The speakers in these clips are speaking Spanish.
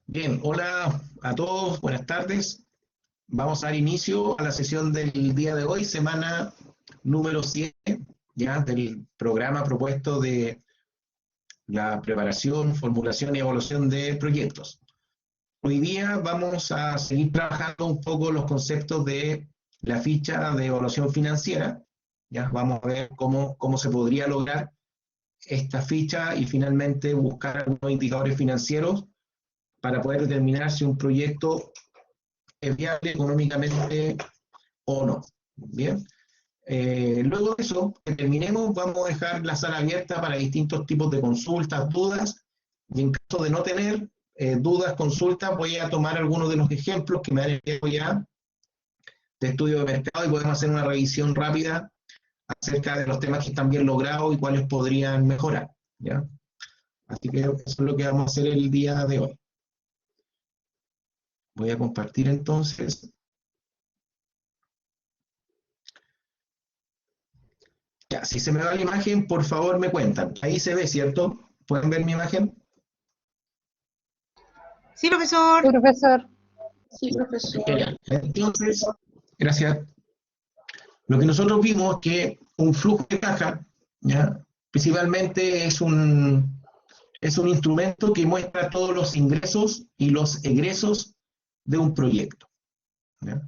Bien, hola a todos, buenas tardes. Vamos a dar inicio a la sesión del día de hoy, semana número 7, ya del programa propuesto de la preparación, formulación y evaluación de proyectos. Hoy día vamos a seguir trabajando un poco los conceptos de la ficha de evaluación financiera. Ya vamos a ver cómo se podría lograr esta ficha y finalmente buscar algunos indicadores financieros para poder determinar si un proyecto es viable económicamente o no. Bien. Luego de eso, que terminemos, vamos a dejar la sala abierta para distintos tipos de consultas, dudas, y en caso de no tener dudas, consultas, voy a tomar algunos de los ejemplos que me han enviado ya de estudio de mercado y podemos hacer una revisión rápida acerca de los temas que están bien logrados y cuáles podrían mejorar. ¿Ya? Así que eso es lo que vamos a hacer el día de hoy. Voy a compartir entonces. Ya, si se me va la imagen, por favor me cuentan. Ahí se ve, ¿cierto? ¿Pueden ver mi imagen? Sí, profesor. Sí, profesor. Sí, profesor. Genial. Entonces, gracias. Lo que nosotros vimos es que un flujo de caja, ¿ya? Principalmente es un instrumento que muestra todos los ingresos y los egresos de un proyecto. ¿Ya?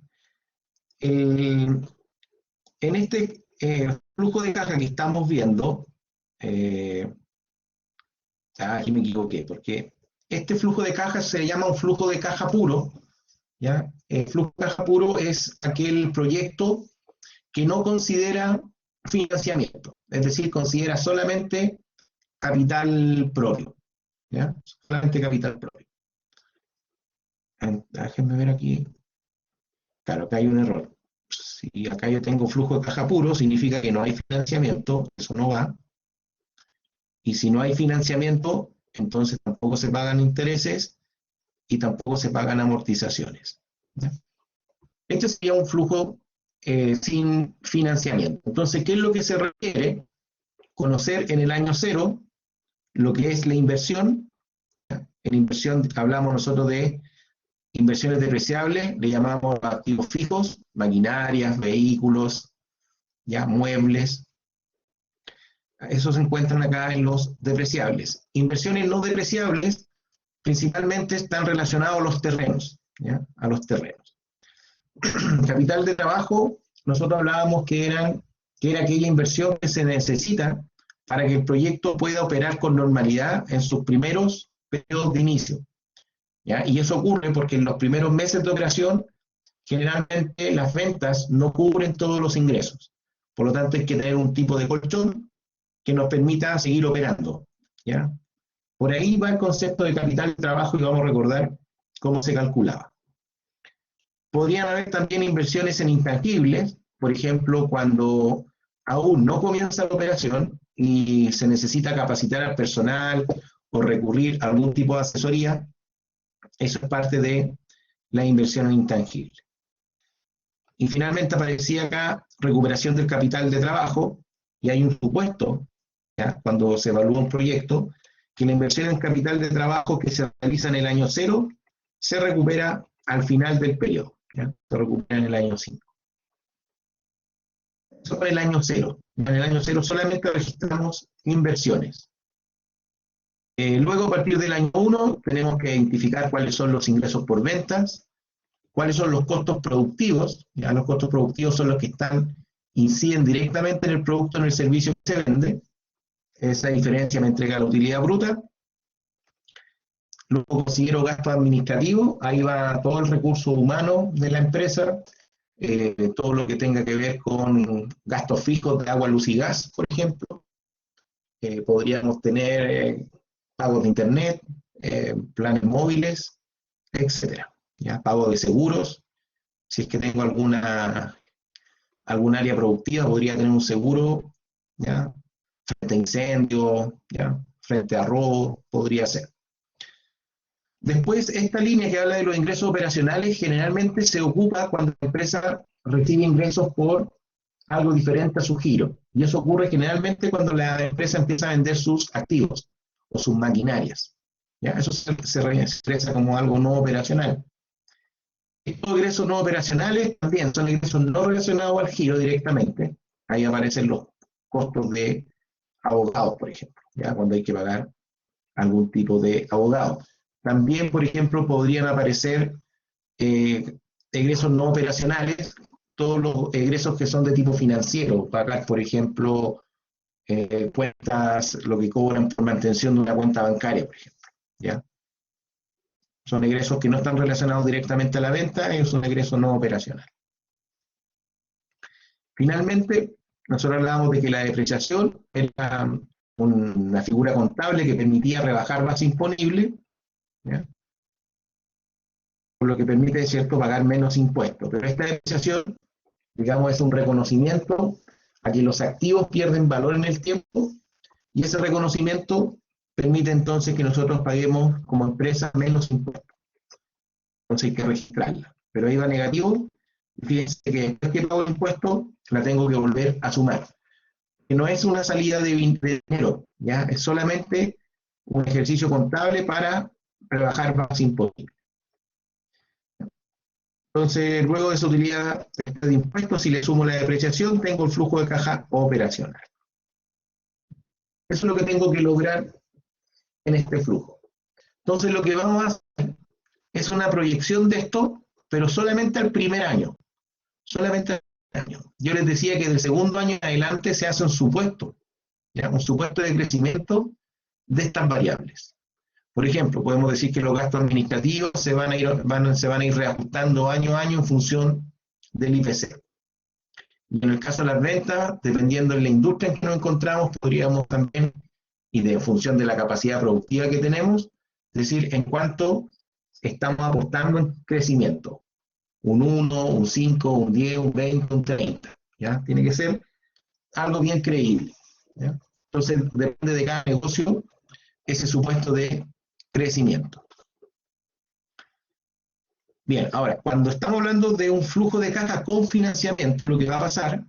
En este flujo de caja que estamos viendo, aquí me equivoqué, porque este flujo de caja se llama un flujo de caja puro. ¿Ya? El flujo de caja puro es aquel proyecto que no considera financiamiento, es decir, considera solamente capital propio. ¿Ya? Solamente capital propio. Déjenme ver aquí. Claro, acá hay un error. Si acá yo tengo flujo de caja puro, significa que no hay financiamiento, eso no va. Y si no hay financiamiento, entonces tampoco se pagan intereses y tampoco se pagan amortizaciones. ¿Ya? Este sería un flujo sin financiamiento. Entonces, ¿qué es lo que se requiere? Conocer en el año cero lo que es la inversión. En inversión hablamos nosotros de inversiones depreciables, le llamamos activos fijos, maquinarias, vehículos, ya muebles. Eso se encuentran acá en los depreciables. Inversiones no depreciables principalmente están relacionados a los terrenos, ¿ya? A los terrenos. Capital de trabajo, nosotros hablábamos que era aquella inversión que se necesita para que el proyecto pueda operar con normalidad en sus primeros periodos de inicio. ¿Ya? Y eso ocurre porque en los primeros meses de operación, generalmente las ventas no cubren todos los ingresos. Por lo tanto, hay que tener un tipo de colchón que nos permita seguir operando. ¿Ya? Por ahí va el concepto de capital de trabajo y vamos a recordar cómo se calculaba. Podrían haber también inversiones en intangibles, por ejemplo, cuando aún no comienza la operación y se necesita capacitar al personal o recurrir a algún tipo de asesoría, eso es parte de la inversión en intangible. Y finalmente aparecía acá recuperación del capital de trabajo, y hay un supuesto, ¿ya? Cuando se evalúa un proyecto, que la inversión en capital de trabajo que se realiza en el año 0 se recupera al final del periodo, ¿ya? Se recupera en el año 5. Eso para el año 0. En el año 0 solamente registramos inversiones. Luego, a partir del año 1, tenemos que identificar cuáles son los ingresos por ventas, cuáles son los costos productivos. Ya los costos productivos son los que inciden directamente en el producto, en el servicio que se vende. Esa diferencia me entrega la utilidad bruta. Luego considero gasto administrativo, ahí va todo el recurso humano de la empresa, todo lo que tenga que ver con gastos fijos de agua, luz y gas, por ejemplo. Podríamos tener pagos de internet, planes móviles, etcétera. ¿Ya? Pago de seguros, si es que tengo algún área productiva, podría tener un seguro, ¿ya? Frente a incendios, ¿ya? Frente a robo, podría ser. Después, esta línea que habla de los ingresos operacionales generalmente se ocupa cuando la empresa recibe ingresos por algo diferente a su giro. Y eso ocurre generalmente cuando la empresa empieza a vender sus activos o sus maquinarias. ¿ya? Eso se expresa como algo no operacional. Estos egresos no operacionales también son egresos no relacionados al giro directamente. Ahí aparecen los costos de abogados, por ejemplo, ¿ya? Cuando hay que pagar algún tipo de abogado. También, por ejemplo, podrían aparecer egresos no operacionales, todos los egresos que son de tipo financiero, pagar, por ejemplo, cuentas, lo que cobran por mantención de una cuenta bancaria, por ejemplo, ¿ya? Son egresos que no están relacionados directamente a la venta, es un egreso no operacional. Finalmente, nosotros hablábamos de que la depreciación era una figura contable que permitía rebajar base imponible, ¿ya? Por lo que permite, ¿cierto?, pagar menos impuestos. Pero esta depreciación, digamos, es un reconocimiento a que los activos pierden valor en el tiempo, y ese reconocimiento permite entonces que nosotros paguemos como empresa menos impuestos. Entonces hay que registrarla. Pero ahí va negativo, y fíjense que después que pago el impuesto, la tengo que volver a sumar. Que no es una salida de dinero, ¿ya? Es solamente un ejercicio contable para rebajar base imposible. Entonces, luego de esa utilidad de impuestos, si le sumo la depreciación, tengo el flujo de caja operacional. Eso es lo que tengo que lograr en este flujo. Entonces, lo que vamos a hacer es una proyección de esto, pero solamente al primer año. Solamente al primer año. Yo les decía que del segundo año en adelante se hace un supuesto, ¿ya? Un supuesto de crecimiento de estas variables. Por ejemplo, podemos decir que los gastos administrativos se van a ir reajustando año a año en función del IPC. Y en el caso de las ventas, dependiendo de la industria en que nos encontramos, podríamos también, y de función de la capacidad productiva que tenemos, decir en cuánto estamos apostando en crecimiento. Un 1, un 5, un 10, un 20, un 30. ¿Ya? Tiene que ser algo bien creíble. ¿Ya? Entonces, depende de cada negocio ese supuesto de crecimiento. Bien, ahora, cuando estamos hablando de un flujo de caja con financiamiento, lo que va a pasar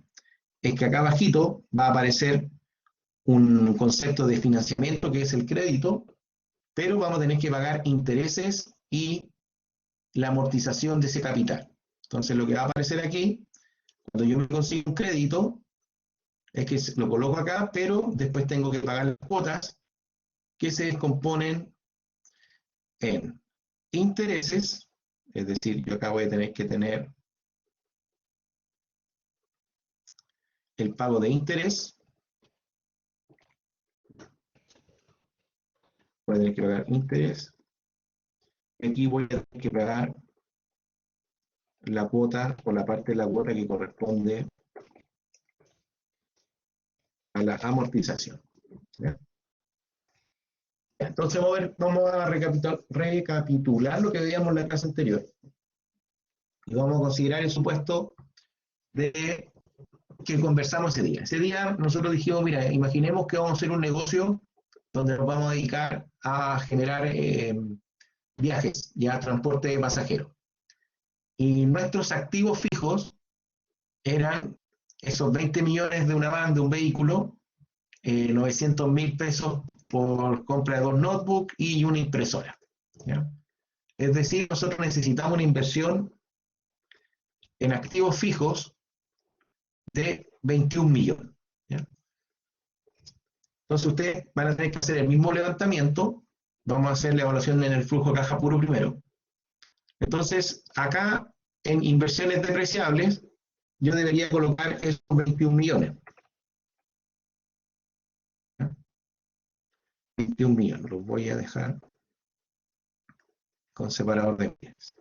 es que acá abajito va a aparecer un concepto de financiamiento que es el crédito, pero vamos a tener que pagar intereses y la amortización de ese capital. Entonces, lo que va a aparecer aquí, cuando yo me consigo un crédito, es que lo coloco acá, pero después tengo que pagar las cuotas que se descomponen en intereses, es decir, yo acá voy a tener que tener el pago de interés, voy a tener que pagar interés, aquí voy a tener que pagar la cuota o la parte de la cuota que corresponde a la amortización. ¿Ya? Entonces vamos a recapitular lo que veíamos en la clase anterior. Y vamos a considerar el supuesto de que conversamos ese día. Ese día nosotros dijimos, mira, imaginemos que vamos a hacer un negocio donde nos vamos a dedicar a generar viajes, ya transporte de pasajeros. Y nuestros activos fijos eran esos 20 millones de una van, de un vehículo, 900.000 pesos por compra de 2 notebooks y una impresora. ¿Ya? Es decir, nosotros necesitamos una inversión en activos fijos de 21 millones. ¿Ya? Entonces ustedes van a tener que hacer el mismo levantamiento. Vamos a hacer la evaluación en el flujo de caja puro primero. Entonces, acá en inversiones depreciables, yo debería colocar esos 21 millones. 21 millones, los voy a dejar con separador de bienes.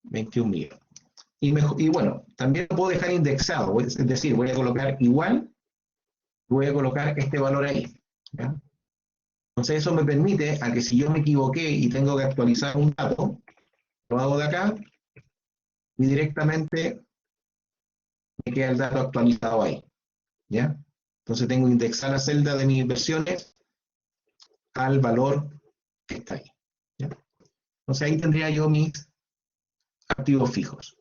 21 millones. Y bueno, también lo puedo dejar indexado, es decir, voy a colocar igual, voy a colocar este valor ahí. ¿Ya? Entonces eso me permite a que si yo me equivoqué y tengo que actualizar un dato, lo hago de acá y directamente me queda el dato actualizado ahí. ¿Ya? Entonces tengo que indexar la celda de mis inversiones al valor que está ahí. ¿Ya? Entonces ahí tendría yo mis activos fijos.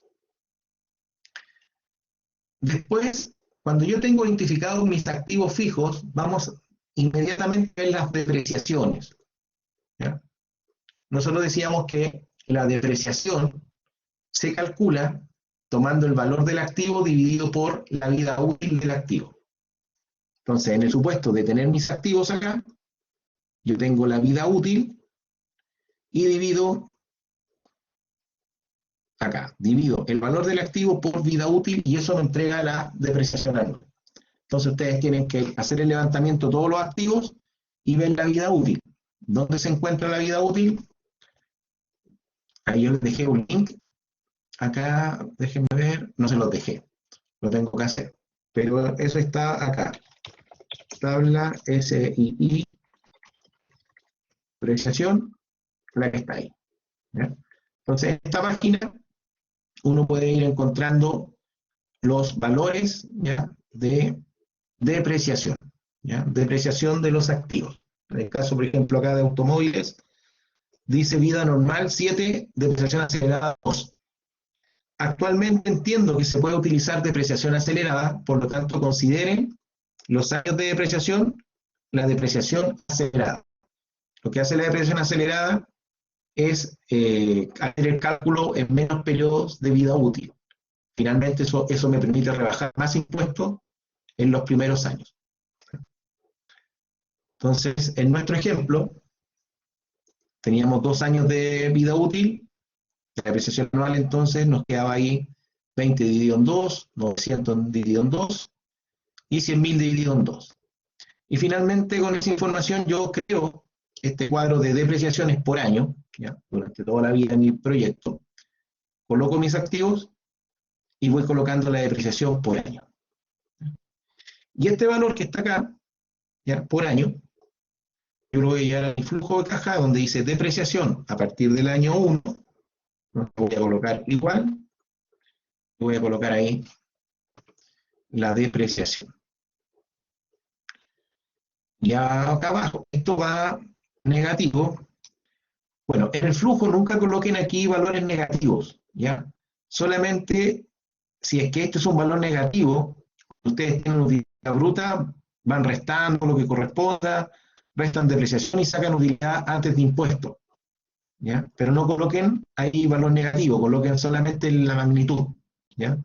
Después, cuando yo tengo identificados mis activos fijos, vamos inmediatamente a ver las depreciaciones. ¿ya? Nosotros decíamos que la depreciación se calcula tomando el valor del activo dividido por la vida útil del activo. Entonces, en el supuesto de tener mis activos acá, yo tengo la vida útil y divido acá, divido el valor del activo por vida útil y eso me entrega la depreciación anual. Entonces ustedes tienen que hacer el levantamiento de todos los activos y ver la vida útil. ¿Dónde se encuentra la vida útil? Ahí yo les dejé un link. Acá, déjenme ver, no se los dejé, lo tengo que hacer. Pero eso está acá. Tabla SII, depreciación, la que está ahí. ¿Ya? Entonces, en esta página uno puede ir encontrando los valores, ¿ya?, de depreciación, ¿ya?, depreciación de los activos. En el caso, por ejemplo, acá de automóviles, dice vida normal 7, depreciación acelerada 2. Actualmente entiendo que se puede utilizar depreciación acelerada, por lo tanto consideren los años de depreciación, la depreciación acelerada. Lo que hace la depreciación acelerada es hacer el cálculo en menos periodos de vida útil. Finalmente eso me permite rebajar más impuestos en los primeros años. Entonces, en nuestro ejemplo, teníamos 2 años de vida útil, la depreciación anual entonces nos quedaba ahí 20 dividido en 2, 900 dividido en 2 y 100.000 dividido en 2. Y finalmente con esa información yo creo este cuadro de depreciaciones por año, ¿ya?, durante toda la vida de mi proyecto, coloco mis activos y voy colocando la depreciación por año. Y este valor que está acá, ¿ya?, por año, yo lo voy a llevar a mi flujo de caja donde dice depreciación a partir del año 1, ¿no?, voy a colocar igual, voy a colocar ahí la depreciación. Ya acá abajo, esto va negativo. Bueno, en el flujo nunca coloquen aquí valores negativos, ¿ya? Solamente si es que este es un valor negativo, ustedes tienen utilidad bruta, van restando lo que corresponda, restan depreciación y sacan utilidad antes de impuestos, ¿ya? Pero no coloquen ahí valor negativo, coloquen solamente la magnitud, ¿ya?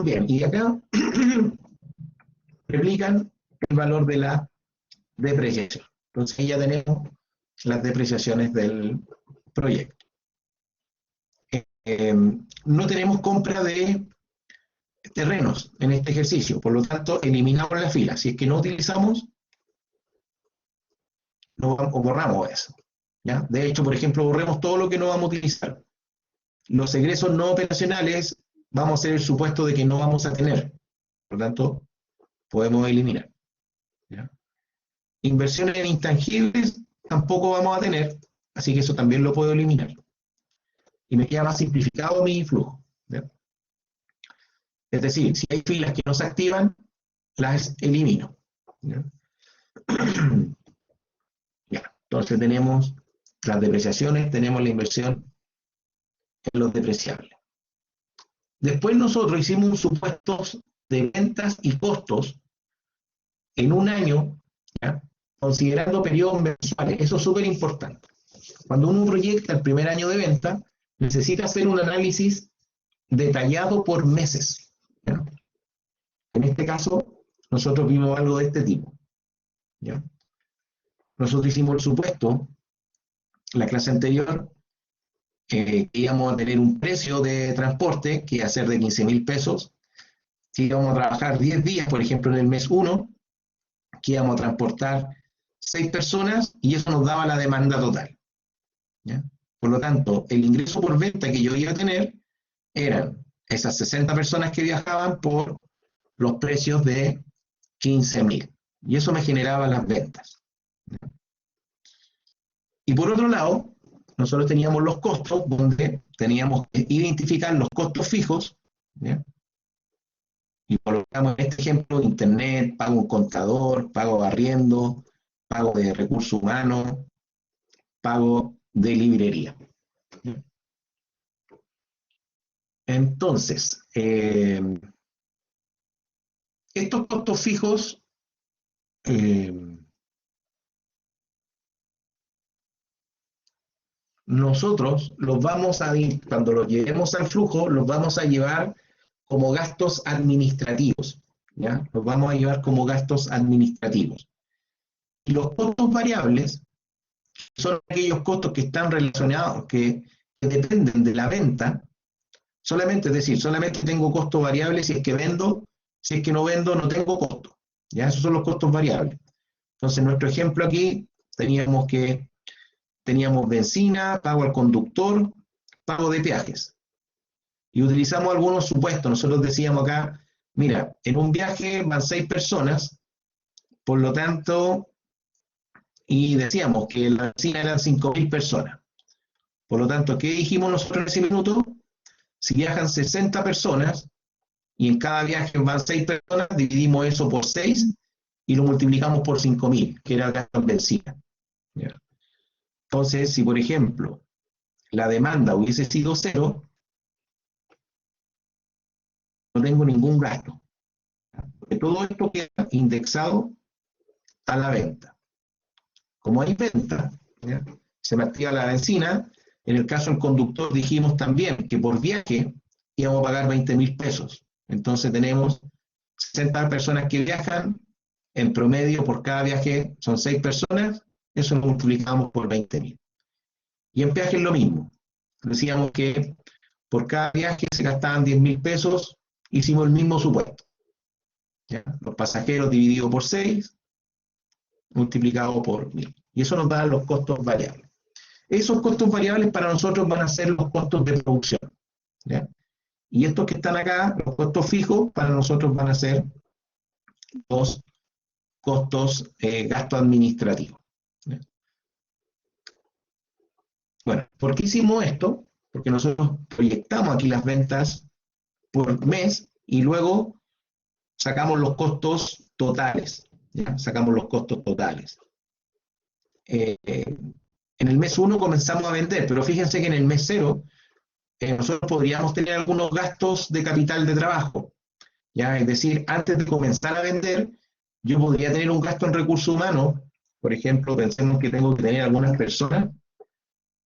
Bien, y acá replican el valor de la depreciación. Entonces ya tenemos las depreciaciones del proyecto. No tenemos compra de terrenos en este ejercicio, por lo tanto eliminamos la fila. Si es que no utilizamos, o borramos eso, ¿ya? De hecho, por ejemplo, borremos todo lo que no vamos a utilizar. Los egresos no operacionales vamos a hacer el supuesto de que no vamos a tener, por lo tanto podemos eliminar, ¿ya? Inversiones en intangibles tampoco vamos a tener, así que eso también lo puedo eliminar. Y me queda más simplificado mi flujo, ¿ya? Es decir, si hay filas que no se activan, las elimino, ¿ya? Ya, entonces tenemos las depreciaciones, tenemos la inversión en los depreciables. Después nosotros hicimos un supuesto de ventas y costos en un año, ¿ya?, considerando periodos mensuales. Eso es súper importante. Cuando uno proyecta el primer año de venta, necesita hacer un análisis detallado por meses, ¿ya? En este caso, nosotros vimos algo de este tipo, ¿ya? Nosotros hicimos el supuesto, la clase anterior, que íbamos a tener un precio de transporte que iba a ser de 15.000 pesos, que íbamos a trabajar 10 días, por ejemplo, en el mes 1, que íbamos a transportar 6 personas y eso nos daba la demanda total, ¿ya? Por lo tanto, el ingreso por venta que yo iba a tener eran esas 60 personas que viajaban por los precios de 15.000. Y eso me generaba las ventas. Y por otro lado, nosotros teníamos los costos, donde teníamos que identificar los costos fijos, ¿ya? Y colocamos en este ejemplo internet, pago un contador, pago de arriendo, pago de recursos humanos, pago de librería. Entonces, estos costos fijos nosotros los vamos a, cuando los llevemos al flujo, los vamos a llevar como gastos administrativos, ¿ya? Los vamos a llevar como gastos administrativos. Y los costos variables son aquellos costos que están relacionados, que dependen de la venta, solamente, es decir, solamente tengo costos variables si es que vendo, si es que no vendo, no tengo costo. ¿Ya? Esos son los costos variables. Entonces, en nuestro ejemplo aquí, teníamos benzina, pago al conductor, pago de peajes. Y utilizamos algunos supuestos. Nosotros decíamos acá, mira, en un viaje van 6 personas, por lo tanto, y decíamos que la benzina eran 5.000 personas. Por lo tanto, ¿qué dijimos nosotros en ese minuto? Si viajan 60 personas y en cada viaje van 6 personas, dividimos eso por 6 y lo multiplicamos por 5.000, que era el gasto en benzina. ¿Ya? Entonces, si por ejemplo la demanda hubiese sido 0, no tengo ningún gasto. Porque todo esto queda indexado a la venta. Como hay venta, ¿ya? Se me activa la benzina. En el caso del conductor dijimos también que por viaje íbamos a pagar 20.000 pesos. Entonces tenemos 60 personas que viajan, en promedio por cada viaje son 6 personas, eso lo multiplicamos por 20.000. Y en peaje es lo mismo. Decíamos que por cada viaje se gastaban 10.000 pesos, hicimos el mismo supuesto. ¿Ya? Los pasajeros dividido por 6, multiplicado por 1.000. Y eso nos da los costos variables. Esos costos variables para nosotros van a ser los costos de producción. ¿Ya? Y estos que están acá, los costos fijos, para nosotros van a ser los costos, gasto administrativo. ¿Ya? Bueno, ¿por qué hicimos esto? Porque nosotros proyectamos aquí las ventas por mes y luego sacamos los costos totales. ¿Ya? Sacamos los costos totales. En el mes 1 comenzamos a vender, pero fíjense que en el mes 0 nosotros podríamos tener algunos gastos de capital de trabajo. ¿Ya? Es decir, antes de comenzar a vender, yo podría tener un gasto en recursos humanos. Por ejemplo, pensemos que tengo que tener algunas personas.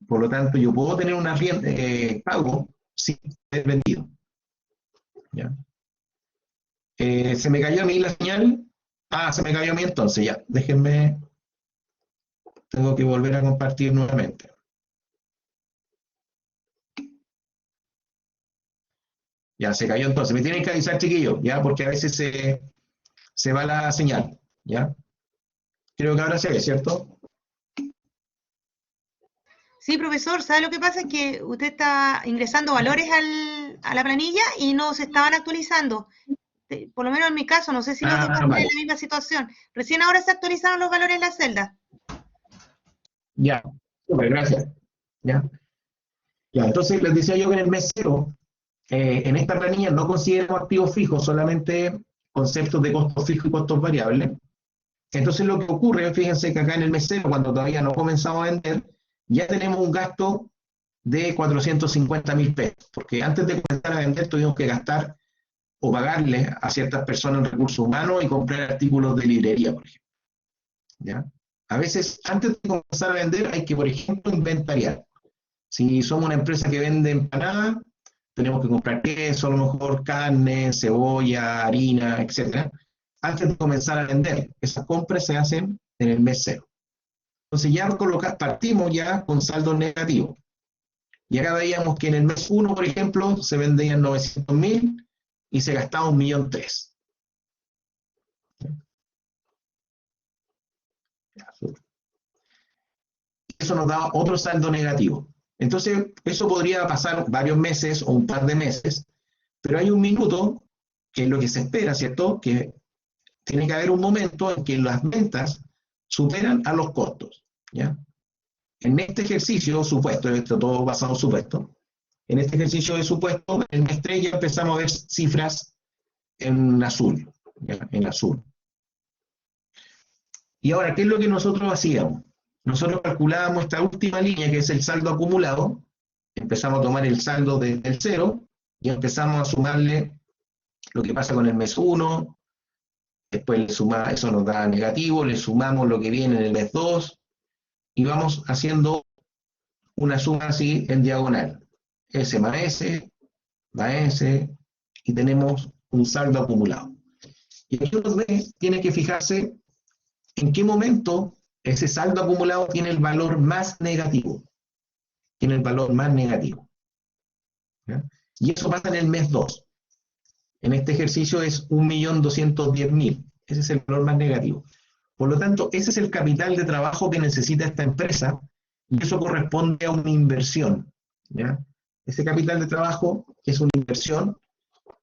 Por lo tanto, yo puedo tener un pago sin haber vendido. ¿Ya? Se me cayó a mí la señal. Se me cayó a mí entonces, ya. Déjenme. Tengo que volver a compartir nuevamente. Ya, se cayó entonces. Me tienen que avisar, chiquillos, ya, porque a veces se va la señal, ya. Creo que ahora se ve, ¿cierto? Sí, profesor, ¿sabe lo que pasa? Es que usted está ingresando valores a la planilla y no se estaban actualizando. Por lo menos en mi caso, no sé si los demás Vale. tienen la misma situación. Recién ahora se actualizaron los valores en la celda. Ya, super, gracias. Ya. Ya, entonces les decía yo que en el mes 0, en esta planilla no consideramos activos fijos, solamente conceptos de costos fijos y costos variables. Entonces lo que ocurre, fíjense que acá en el mes 0, cuando todavía no comenzamos a vender, ya tenemos un gasto de 450.000 pesos, porque antes de comenzar a vender tuvimos que gastar o pagarle a ciertas personas en recursos humanos y comprar artículos de librería, por ejemplo. ¿Ya? A veces, antes de comenzar a vender, hay que, por ejemplo, inventariar. Si somos una empresa que vende empanadas, tenemos que comprar queso, a lo mejor carne, cebolla, harina, etc. Antes de comenzar a vender, esas compras se hacen en el mes 0. Entonces ya partimos ya con saldo negativo. Y acá veíamos que en el mes 1, por ejemplo, se vendían 900.000 y se gastaba 1.300.000. Eso nos da otro saldo negativo. Entonces, eso podría pasar varios meses o un par de meses, pero hay un minuto, que es lo que se espera, ¿cierto? Que tiene que haber un momento en que las ventas superan a los costos, ¿ya? En este ejercicio, supuesto, esto todo basado en supuesto, en este ejercicio de supuesto, en el mes 3 ya empezamos a ver cifras en azul, ¿ya? En azul. Y ahora, ¿qué es lo que nosotros hacíamos? Nosotros calculábamos esta última línea, que es el saldo acumulado, empezamos a tomar el saldo desde el 0 y empezamos a sumarle lo que pasa con el mes 1, después le suma, eso nos da negativo, le sumamos lo que viene en el mes 2 y vamos haciendo una suma así en diagonal. S más S, y tenemos un saldo acumulado. Y aquí uno tiene que fijarse en qué momento ese saldo acumulado tiene el valor más negativo. Tiene el valor más negativo. ¿Ya? Y eso pasa en el mes 2. En este ejercicio es 1.210.000. Ese es el valor más negativo. Por lo tanto, ese es el capital de trabajo que necesita esta empresa y eso corresponde a una inversión. ¿Ya? Ese capital de trabajo es una inversión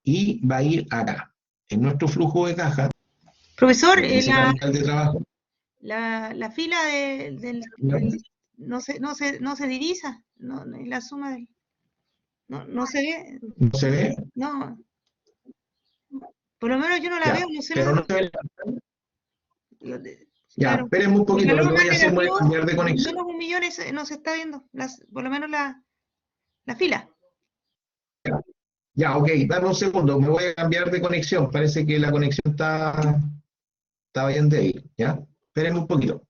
y va a ir acá. En nuestro flujo de caja, Profesor, donde ese capital de trabajo... la fila no se divisa, no, la suma del, no se ve, ¿No se ve? no, por lo menos yo no la Ya, veo, no sé pero no se ve. Ya, claro, espérenme un el poquito, lo valor que más voy a hacer, voy a negativo, cambiar de conexión. menos 1.000.000 no se está viendo, por lo menos la fila. Ya, ok, dame un segundo, me voy a cambiar de conexión. Parece que la conexión está bien débil, ¿ya? Espérenme un poquito.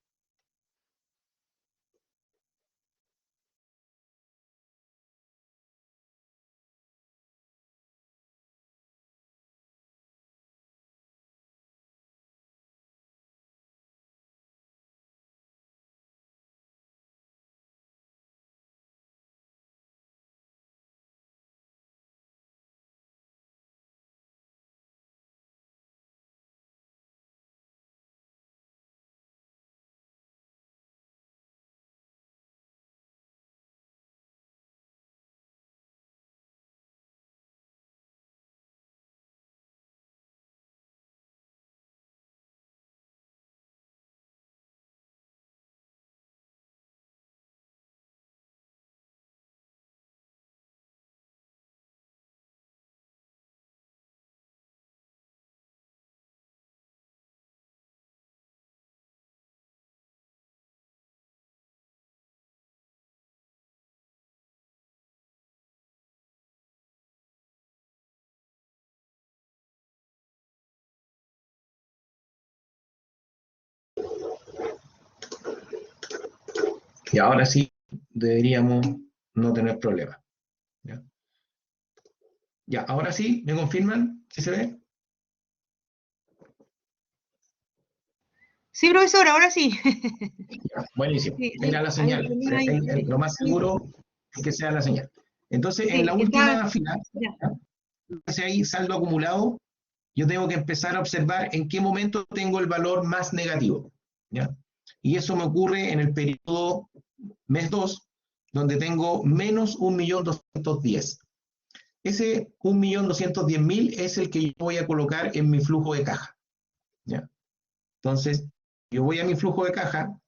Y ahora sí deberíamos no tener problemas. ¿Ya? Ya, ahora sí, ¿me confirman? ¿Sí se ve? Sí, profesor, ahora sí. Ya, buenísimo. Sí, Era la ahí señal. tenía ahí, Lo más seguro es que sea la señal. Entonces, en la sí, está, última fila, ya. ¿ya? Dice ahí saldo acumulado, yo tengo que empezar a observar en qué momento tengo el valor más negativo. ¿Ya? Y eso me ocurre en el periodo mes 2, donde tengo menos 1.210.000. Ese 1.210.000 es el que yo voy a colocar en mi flujo de caja. ¿Ya? Entonces, yo voy a mi flujo de caja,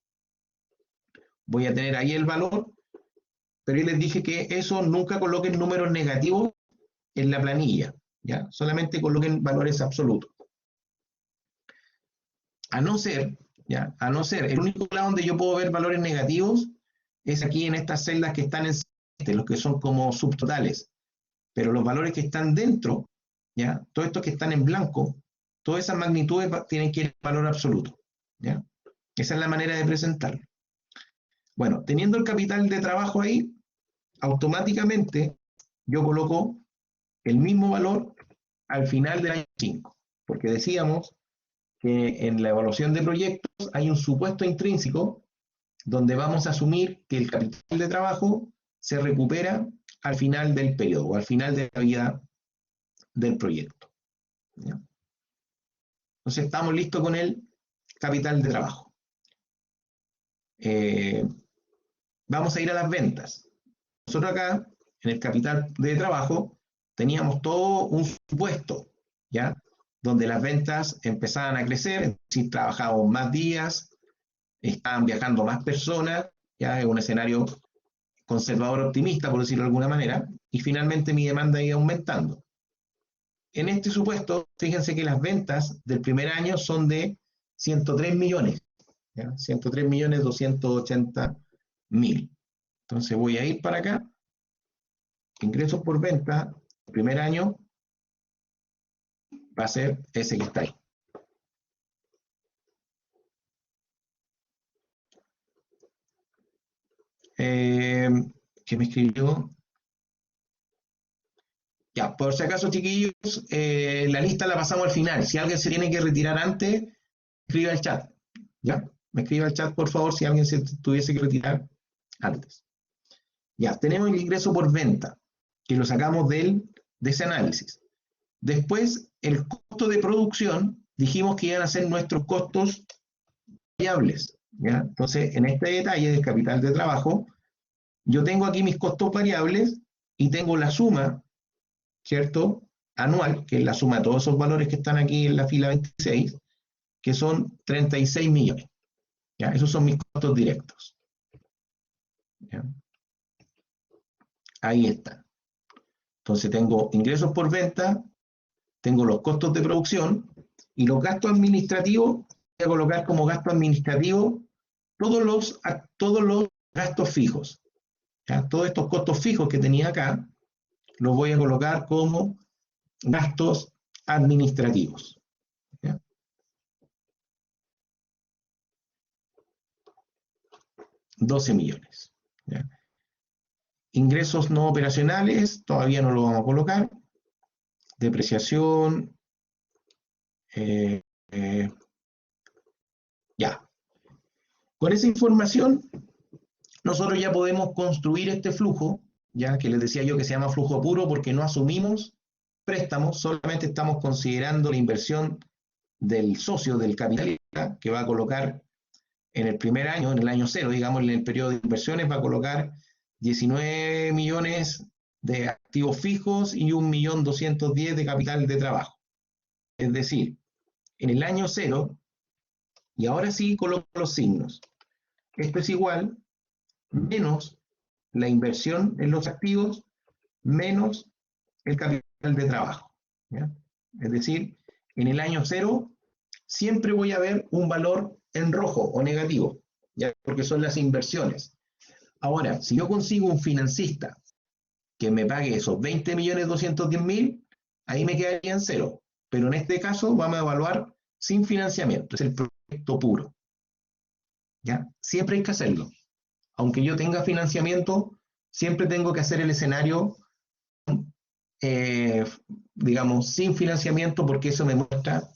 voy a tener ahí el valor, pero yo les dije que eso nunca coloquen números negativos en la planilla. ¿Ya? Solamente coloquen valores absolutos. A no ser, ¿ya? A no ser, el único lado donde yo puedo ver valores negativos es aquí en estas celdas que están en los que son como subtotales. Pero los valores que están dentro, ¿ya? Todos estos que están en blanco, todas esas magnitudes tienen que ir en valor absoluto. ¿Ya? Esa es la manera de presentarlo. Bueno, teniendo el capital de trabajo ahí, automáticamente yo coloco el mismo valor al final del año 5, porque decíamos que en la evaluación de proyectos hay un supuesto intrínseco donde vamos a asumir que el capital de trabajo se recupera al final del periodo o al final de la vida del proyecto. ¿Ya? Entonces estamos listos con el capital de trabajo. Vamos a ir a las ventas. Nosotros acá, en el capital de trabajo, teníamos todo un supuesto, ¿ya? Donde las ventas empezaban a crecer, es decir, trabajábamos más días, estaban viajando más personas, ya es un escenario conservador optimista, por decirlo de alguna manera, y finalmente mi demanda iba aumentando. En este supuesto, fíjense que las ventas del primer año son de 103 millones, ¿ya? 103.280.000. Entonces voy a ir para acá, ingresos por venta, el primer año va a ser ese que está ahí. ¿Qué me escribió? Ya, por si acaso, chiquillos, la lista la pasamos al final. Si alguien se tiene que retirar antes, escriba al chat. ¿Ya? Me escriba al chat, por favor, si alguien se tuviese que retirar antes. Ya, tenemos el ingreso por venta, que lo sacamos de ese análisis. Después, el costo de producción, dijimos que iban a ser nuestros costos variables. ¿Ya? Entonces, en este detalle del capital de trabajo, yo tengo aquí mis costos variables y tengo la suma, ¿cierto? Anual, que es la suma de todos esos valores que están aquí en la fila 26, que son 36 millones. ¿Ya? Esos son mis costos directos. ¿Ya? Ahí está. Entonces tengo ingresos por venta, tengo los costos de producción y los gastos administrativos, voy a colocar como gasto administrativo todos los gastos fijos. ¿Ya? Todos estos costos fijos que tenía acá, los voy a colocar como gastos administrativos. ¿Ya? $12 millones. ¿Ya? Ingresos no operacionales, todavía no lo vamos a colocar. Depreciación. Ya. Con esa información, nosotros ya podemos construir este flujo, ya que les decía yo que se llama flujo puro porque no asumimos préstamos, solamente estamos considerando la inversión del socio, del capitalista, que va a colocar en el primer año, en el año cero, digamos, en el periodo de inversiones, va a colocar 19 millones de activos fijos y 1.210.000 de capital de trabajo. Es decir, en el año cero, y ahora sí coloco los signos, esto es igual, menos la inversión en los activos, menos el capital de trabajo. ¿Ya? Es decir, en el año cero siempre voy a ver un valor en rojo o negativo, ¿ya? Porque son las inversiones. Ahora, si yo consigo un financista que me pague esos 20.210.000, ahí me quedaría en cero. Pero en este caso vamos a evaluar sin financiamiento, es el proyecto puro. ¿Ya? Siempre hay que hacerlo. Aunque yo tenga financiamiento, siempre tengo que hacer el escenario, digamos, sin financiamiento, porque eso me muestra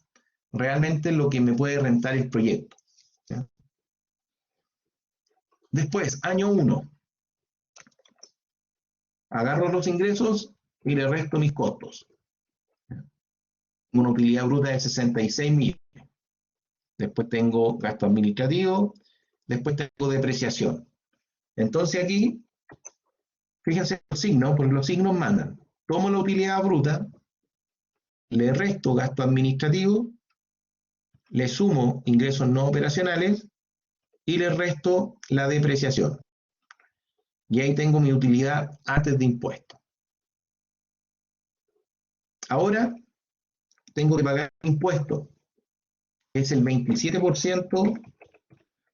realmente lo que me puede rentar el proyecto. ¿Ya? Después, año 1. Agarro los ingresos y le resto mis costos. Una utilidad bruta de 66 millones. Después tengo gasto administrativo, después tengo depreciación. Entonces aquí, fíjense los signos, porque los signos mandan. Tomo la utilidad bruta, le resto gasto administrativo, le sumo ingresos no operacionales y le resto la depreciación. Y ahí tengo mi utilidad antes de impuestos. Ahora tengo que pagar impuestos, que es el 27%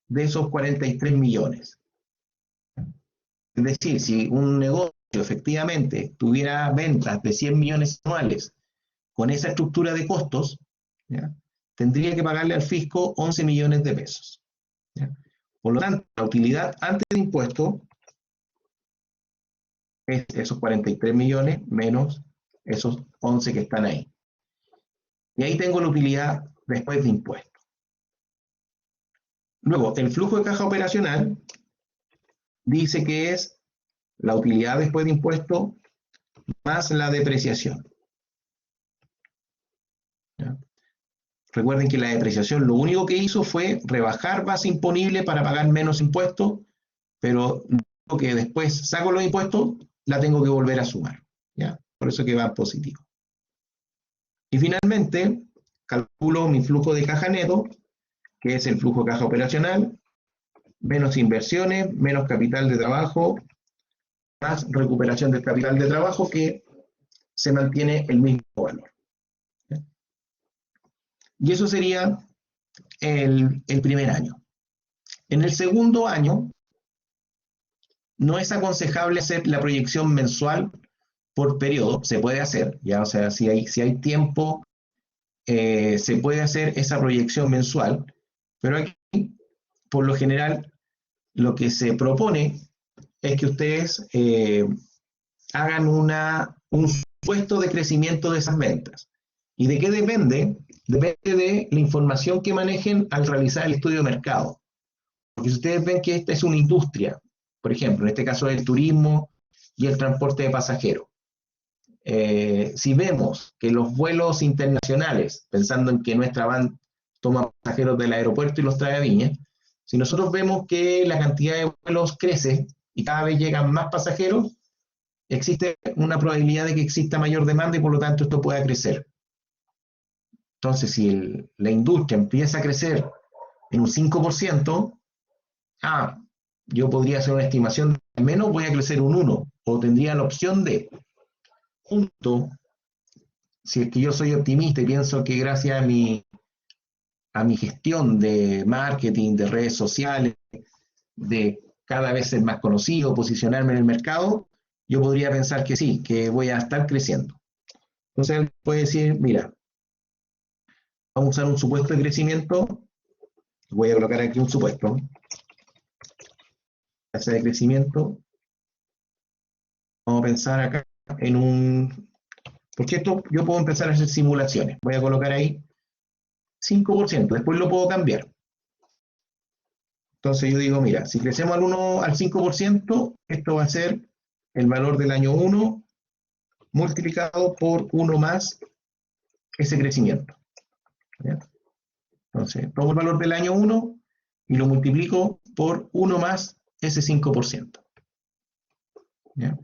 de esos 43 millones. Es decir, si un negocio efectivamente tuviera ventas de 100 millones anuales con esa estructura de costos, ¿ya? Tendría que pagarle al fisco 11 millones de pesos. ¿Ya? Por lo tanto, la utilidad antes de impuestos es esos 43 millones menos esos 11 que están ahí. Y ahí tengo la utilidad después de impuestos. Luego, el flujo de caja operacional dice que es la utilidad después de impuestos más la depreciación. ¿Ya? Recuerden que la depreciación lo único que hizo fue rebajar base imponible para pagar menos impuestos, pero lo que después saco los impuestos, la tengo que volver a sumar. ¿Ya? Por eso que va positivo. Y finalmente, calculo mi flujo de caja neto, que es el flujo de caja operacional, menos inversiones, menos capital de trabajo, más recuperación del capital de trabajo, que se mantiene el mismo valor. ¿Ya? Y eso sería el primer año. En el segundo año, no es aconsejable hacer la proyección mensual por periodo, se puede hacer, ya, o sea, si hay tiempo, se puede hacer esa proyección mensual, pero aquí, por lo general, lo que se propone es que ustedes hagan un supuesto de crecimiento de esas ventas. ¿Y de qué depende? Depende de la información que manejen al realizar el estudio de mercado. Porque si ustedes ven que esta es una industria, por ejemplo, en este caso el turismo y el transporte de pasajeros, si vemos que los vuelos internacionales, pensando en que nuestra van toma pasajeros del aeropuerto y los trae a Viña, si nosotros vemos que la cantidad de vuelos crece y cada vez llegan más pasajeros, existe una probabilidad de que exista mayor demanda y por lo tanto esto pueda crecer. Entonces, si la industria empieza a crecer en un 5%, yo podría hacer una estimación de al menos voy a crecer un 1%, o tendría la opción de, junto, si es que yo soy optimista y pienso que gracias a mi gestión de marketing, de redes sociales, de cada vez ser más conocido, posicionarme en el mercado, yo podría pensar que sí, que voy a estar creciendo. Entonces él puede decir, mira, vamos a usar un supuesto de crecimiento, voy a colocar aquí un supuesto, tasa de crecimiento, vamos a pensar acá en un, porque esto yo puedo empezar a hacer simulaciones, voy a colocar ahí 5%, después lo puedo cambiar. Entonces yo digo, mira, si crecemos al 5%, esto va a ser el valor del año 1 multiplicado por 1 más ese crecimiento. ¿Ya? Entonces, tomo el valor del año 1 y lo multiplico por 1 más ese 5%. ¿Ya?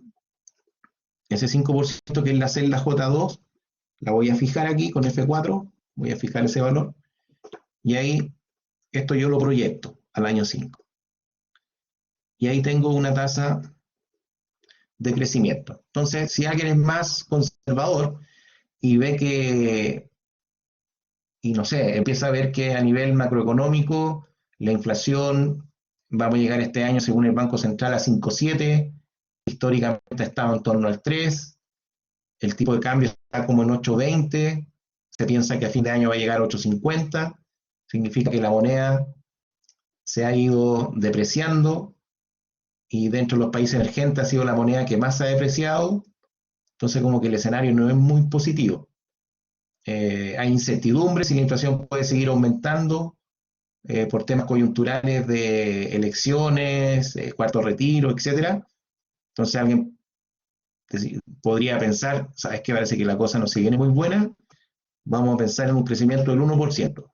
Ese 5% que es la celda J2, la voy a fijar aquí con F4, voy a fijar ese valor, y ahí esto yo lo proyecto al año 5. Y ahí tengo una tasa de crecimiento. Entonces, si alguien es más conservador y ve que, y no sé, empieza a ver que a nivel macroeconómico la inflación vamos a llegar este año, según el Banco Central, a 5,7, históricamente ha estado en torno al 3, el tipo de cambio está como en 8,20, se piensa que a fin de año va a llegar a 8,50, significa que la moneda se ha ido depreciando y dentro de los países emergentes ha sido la moneda que más se ha depreciado, entonces como que el escenario no es muy positivo. Hay incertidumbre si la inflación puede seguir aumentando por temas coyunturales de elecciones, cuarto retiro, etc. Entonces alguien podría pensar, ¿sabes qué? Parece que la cosa no se viene muy buena, vamos a pensar en un crecimiento del 1%.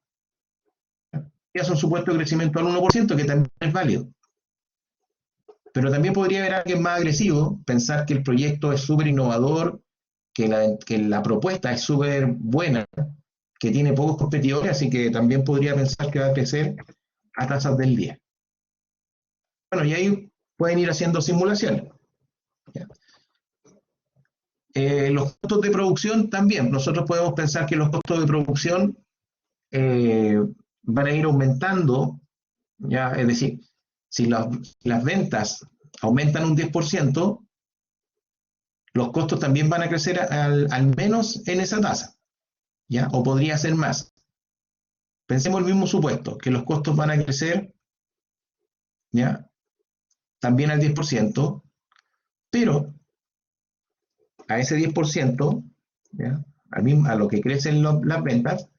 Y es un supuesto de crecimiento al 1% que también es válido. Pero también podría haber alguien más agresivo, pensar que el proyecto es súper innovador, que la propuesta es súper buena, que tiene pocos competidores, así que también podría pensar que va a crecer a tasas del 10. Bueno, y ahí pueden ir haciendo simulaciones. Los costos de producción también. Nosotros podemos pensar que los costos de producción van a ir aumentando, ¿ya? Es decir, si las ventas aumentan un 10%, los costos también van a crecer al menos en esa tasa, ¿ya? O podría ser más. Pensemos el mismo supuesto, que los costos van a crecer, ¿ya? También al 10%, pero a ese 10%, ¿ya? A lo que crecen las ventas,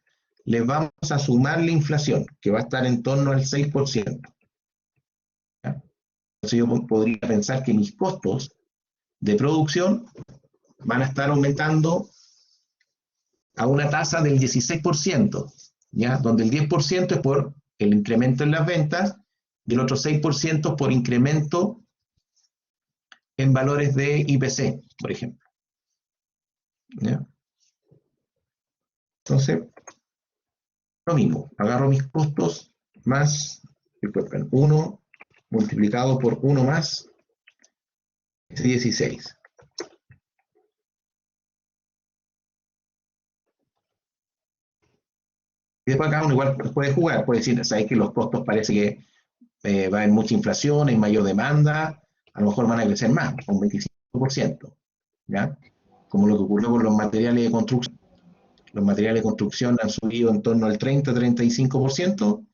les vamos a sumar la inflación, que va a estar en torno al 6%. ¿Ya? Entonces yo podría pensar que mis costos de producción van a estar aumentando a una tasa del 16%, ¿ya? Donde el 10% es por el incremento en las ventas y el otro 6% por incremento en valores de IPC, por ejemplo. ¿Ya? Entonces, lo mismo, agarro mis costos más 1 multiplicado por 1 más ese 16. Y después acá uno igual puede jugar, puede decir, sabes que los costos parece que va a haber mucha inflación, hay mayor demanda, a lo mejor van a crecer más, un 25%, ¿ya? Como lo que ocurrió con los materiales de construcción. Los materiales de construcción han subido en torno al 30-35%.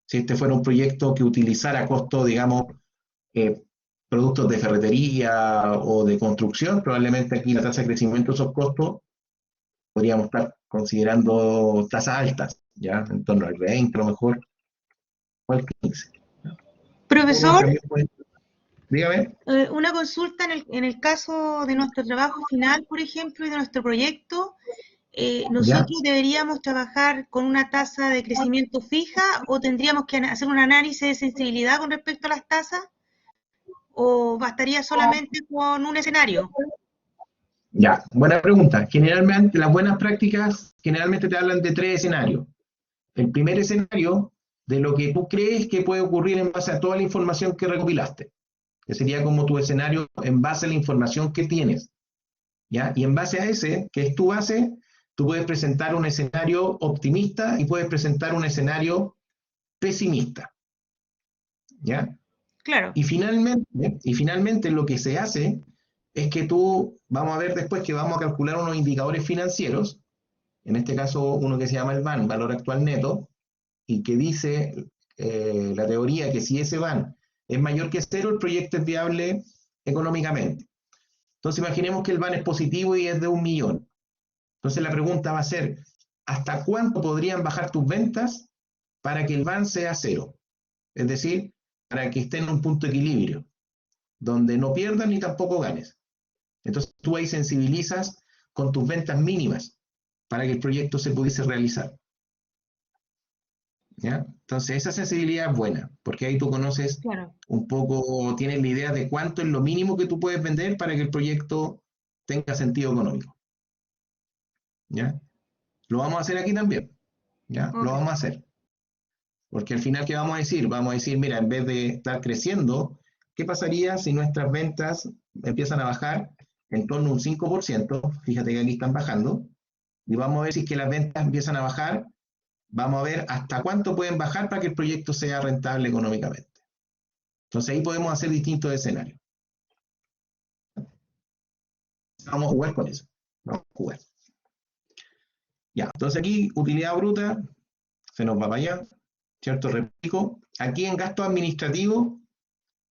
Si este fuera un proyecto que utilizara costo, digamos, productos de ferretería o de construcción, probablemente aquí la tasa de crecimiento de esos costos podríamos estar considerando tasas altas, ¿ya? En torno al 20 a lo mejor, o al 15. O Profesor, también puede, dígame. una consulta en el caso de nuestro trabajo final, por ejemplo, y de nuestro proyecto. ¿Ya? ¿Nosotros deberíamos trabajar con una tasa de crecimiento fija o tendríamos que hacer un análisis de sensibilidad con respecto a las tasas? ¿O bastaría solamente con un escenario? Ya, buena pregunta. Generalmente, las buenas prácticas generalmente te hablan de tres escenarios. El primer escenario, de lo que tú crees que puede ocurrir en base a toda la información que recopilaste, que sería como tu escenario en base a la información que tienes, ¿ya? Y en base a ese, que es tu base, tú puedes presentar un escenario optimista y puedes presentar un escenario pesimista, ¿ya? Claro, Y finalmente lo que se hace es que tú, vamos a ver después que vamos a calcular unos indicadores financieros, en este caso uno que se llama el VAN, valor actual neto, y que dice la teoría que si ese VAN es mayor que cero, el proyecto es viable económicamente. Entonces imaginemos que el VAN es positivo y es de 1.000.000. Entonces la pregunta va a ser, ¿hasta cuánto podrían bajar tus ventas para que el VAN sea cero? Es decir, para que esté en un punto de equilibrio, donde no pierdas ni tampoco ganes. Entonces tú ahí sensibilizas con tus ventas mínimas para que el proyecto se pudiese realizar. ¿Ya? Entonces esa sensibilidad es buena, porque ahí tú conoces claro. un poco, tienes la idea de cuánto es lo mínimo que tú puedes vender para que el proyecto tenga sentido económico. ¿Ya? Lo vamos a hacer aquí también. ¿Ya? Lo Ok, vamos a hacer. Porque al final, ¿qué vamos a decir? Vamos a decir, mira, en vez de estar creciendo, ¿qué pasaría si nuestras ventas empiezan a bajar en torno a un 5%? Fíjate que aquí están bajando. Y vamos a ver si es que las ventas empiezan a bajar. Vamos a ver hasta cuánto pueden bajar para que el proyecto sea rentable económicamente. Entonces ahí podemos hacer distintos escenarios. Vamos a jugar con eso. Vamos a jugar. Ya, entonces aquí, utilidad bruta, se nos va para allá, ¿cierto? Replico. Aquí en gasto administrativo,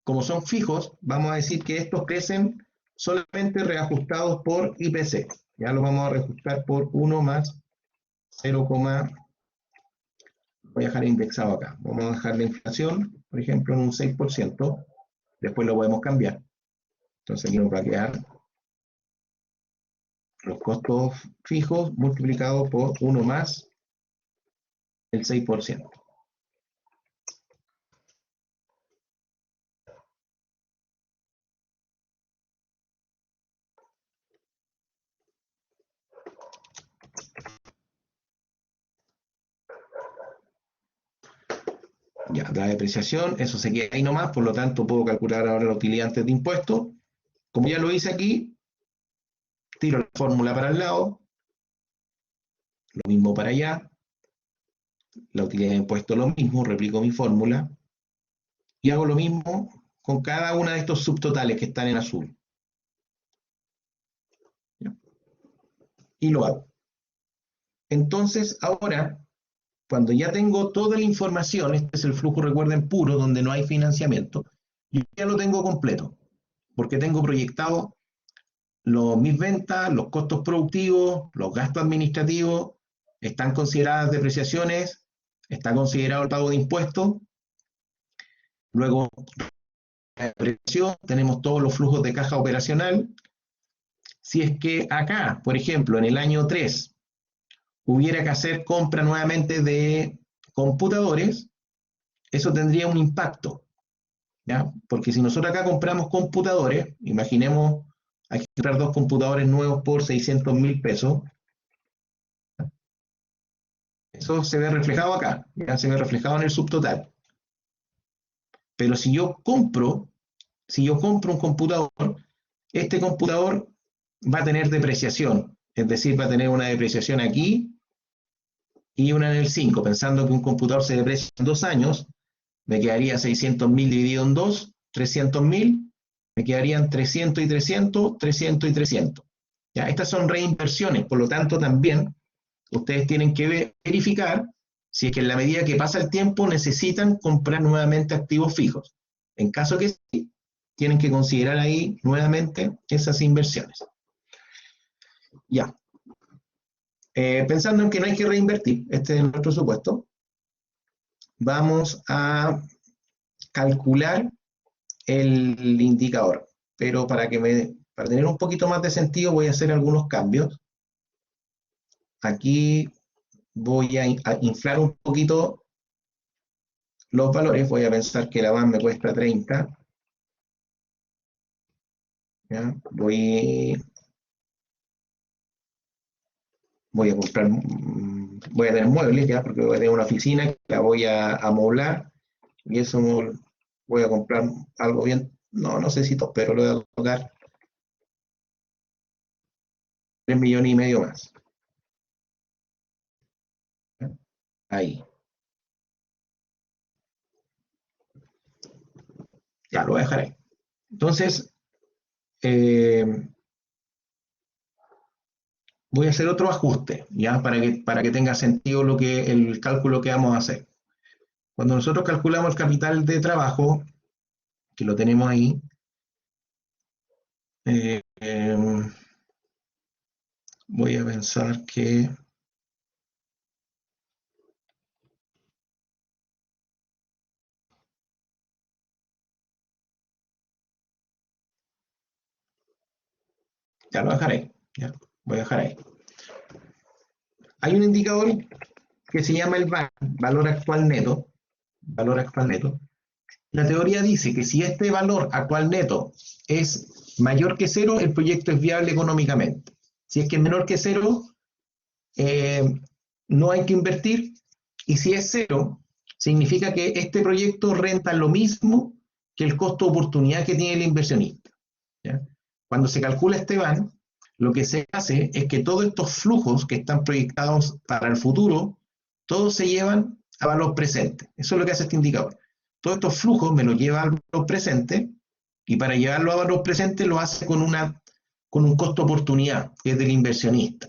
como son fijos, vamos a decir que estos crecen solamente reajustados por IPC. Ya lo vamos a reajustar por 1 más 0, voy a dejar indexado acá. Vamos a dejar la inflación, por ejemplo, en un 6%. Después lo podemos cambiar. Entonces aquí nos va a quedar los costos fijos multiplicados por 1 más el 6%. Ya, la depreciación, eso se queda ahí nomás, por lo tanto puedo calcular ahora la utilidad antes de impuestos. Como ya lo hice aquí, tiro la fórmula para el lado, lo mismo para allá, la utilidad de impuestos lo mismo, replico mi fórmula, y hago lo mismo con cada una de estos subtotales que están en azul. ¿Ya? Y lo hago. Entonces, ahora, cuando ya tengo toda la información, este es el flujo, recuerden, puro, donde no hay financiamiento, yo ya lo tengo completo, porque tengo proyectado mis ventas, los costos productivos, los gastos administrativos, están consideradas depreciaciones, está considerado el pago de impuestos, luego la depreciación, tenemos todos los flujos de caja operacional. Si es que acá, por ejemplo, en el año 3, hubiera que hacer compra nuevamente de computadores, eso tendría un impacto, ¿ya? Porque si nosotros acá compramos computadores, imaginemos, hay que comprar 2 computadores nuevos por 600.000 pesos, eso se ve reflejado acá, ya se ve reflejado en el subtotal. Pero si yo compro un computador, este computador va a tener depreciación, es decir, va a tener una depreciación aquí y una en el 5, pensando que un computador se deprecia en 2 años, me quedaría 600.000 dividido en 2, 300.000, me quedarían 300 y 300, 300 y 300. ¿Ya? Estas son reinversiones, por lo tanto también ustedes tienen que verificar si es que en la medida que pasa el tiempo necesitan comprar nuevamente activos fijos. En caso que sí, tienen que considerar ahí nuevamente esas inversiones. Ya. Pensando en que no hay que reinvertir, este es nuestro supuesto, vamos a calcular el indicador. Pero para tener un poquito más de sentido voy a hacer algunos cambios. Aquí voy a inflar un poquito los valores. Voy a pensar que la van me cuesta 30. ¿Ya? Voy a comprar, voy a tener muebles ya, porque voy a tener una oficina que la voy a amoblar, y eso voy a comprar algo bien, no necesito, pero lo voy a tocar 3,5 millones más. ¿Ya? Ahí. Ya, lo voy a dejar ahí. Entonces, voy a hacer otro ajuste, ¿ya? Para que tenga sentido el cálculo que vamos a hacer. Cuando nosotros calculamos el capital de trabajo, que lo tenemos ahí, voy a pensar que ya lo dejaré, ya, voy a dejar ahí. Hay un indicador que se llama el VAN, valor actual neto. La teoría dice que si este valor actual neto es mayor que 0, el proyecto es viable económicamente. Si es que es menor que 0, no hay que invertir. Y si es 0, significa que este proyecto renta lo mismo que el costo de oportunidad que tiene el inversionista. ¿Ya? Cuando se calcula este VAN, lo que se hace es que todos estos flujos que están proyectados para el futuro, todos se llevan a valor presente. Eso es lo que hace este indicador. Todos estos flujos me los lleva al valor presente, y para llevarlo a valor presente lo hace con un costo oportunidad, que es del inversionista.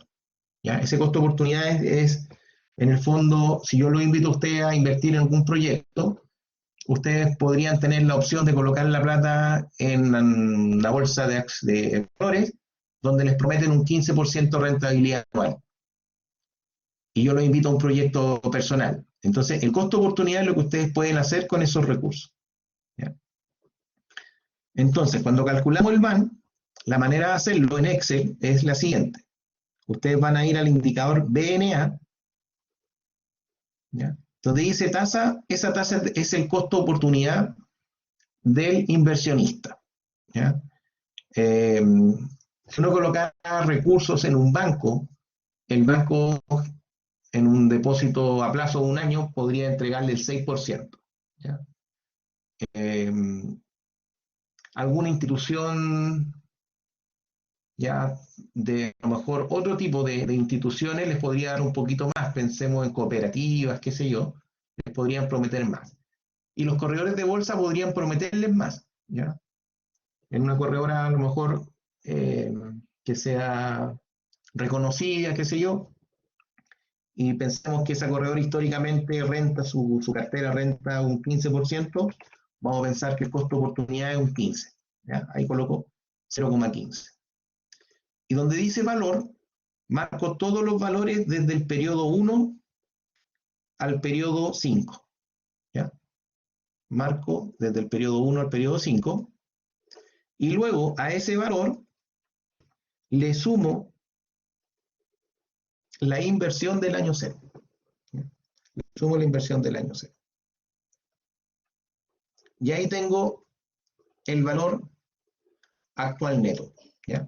¿Ya? Ese costo oportunidad es, en el fondo, si yo lo invito a usted a invertir en algún proyecto, ustedes podrían tener la opción de colocar la plata en una bolsa de valores, donde les prometen un 15% de rentabilidad anual. Y yo los invito a un proyecto personal. Entonces, el costo de oportunidad es lo que ustedes pueden hacer con esos recursos. ¿Ya? Entonces, cuando calculamos el VAN, la manera de hacerlo en Excel es la siguiente. Ustedes van a ir al indicador BNA, ¿ya? Donde dice tasa, esa tasa es el costo de oportunidad del inversionista. ¿Ya? Si uno colocara recursos en un banco, el banco en un depósito a plazo de 1 año podría entregarle el 6%. ¿Ya? Alguna institución ya de a lo mejor otro tipo de instituciones les podría dar un poquito más, pensemos en cooperativas, qué sé yo, les podrían prometer más. Y los corredores de bolsa podrían prometerles más, ¿ya? En una corredora a lo mejor que sea reconocida, qué sé yo, y pensamos que esa corredora históricamente renta, su cartera renta un 15%, vamos a pensar que el costo de oportunidad es un 15%. ¿Ya? Ahí coloco 0,15. Y donde dice valor, marco todos los valores desde el periodo 1 al periodo 5. ¿Ya? Marco desde el periodo 1 al periodo 5. Y luego a ese valor le sumo la inversión del año 0. ¿Ya? Le sumo la inversión del año 0. Y ahí tengo el valor actual neto. ¿Ya?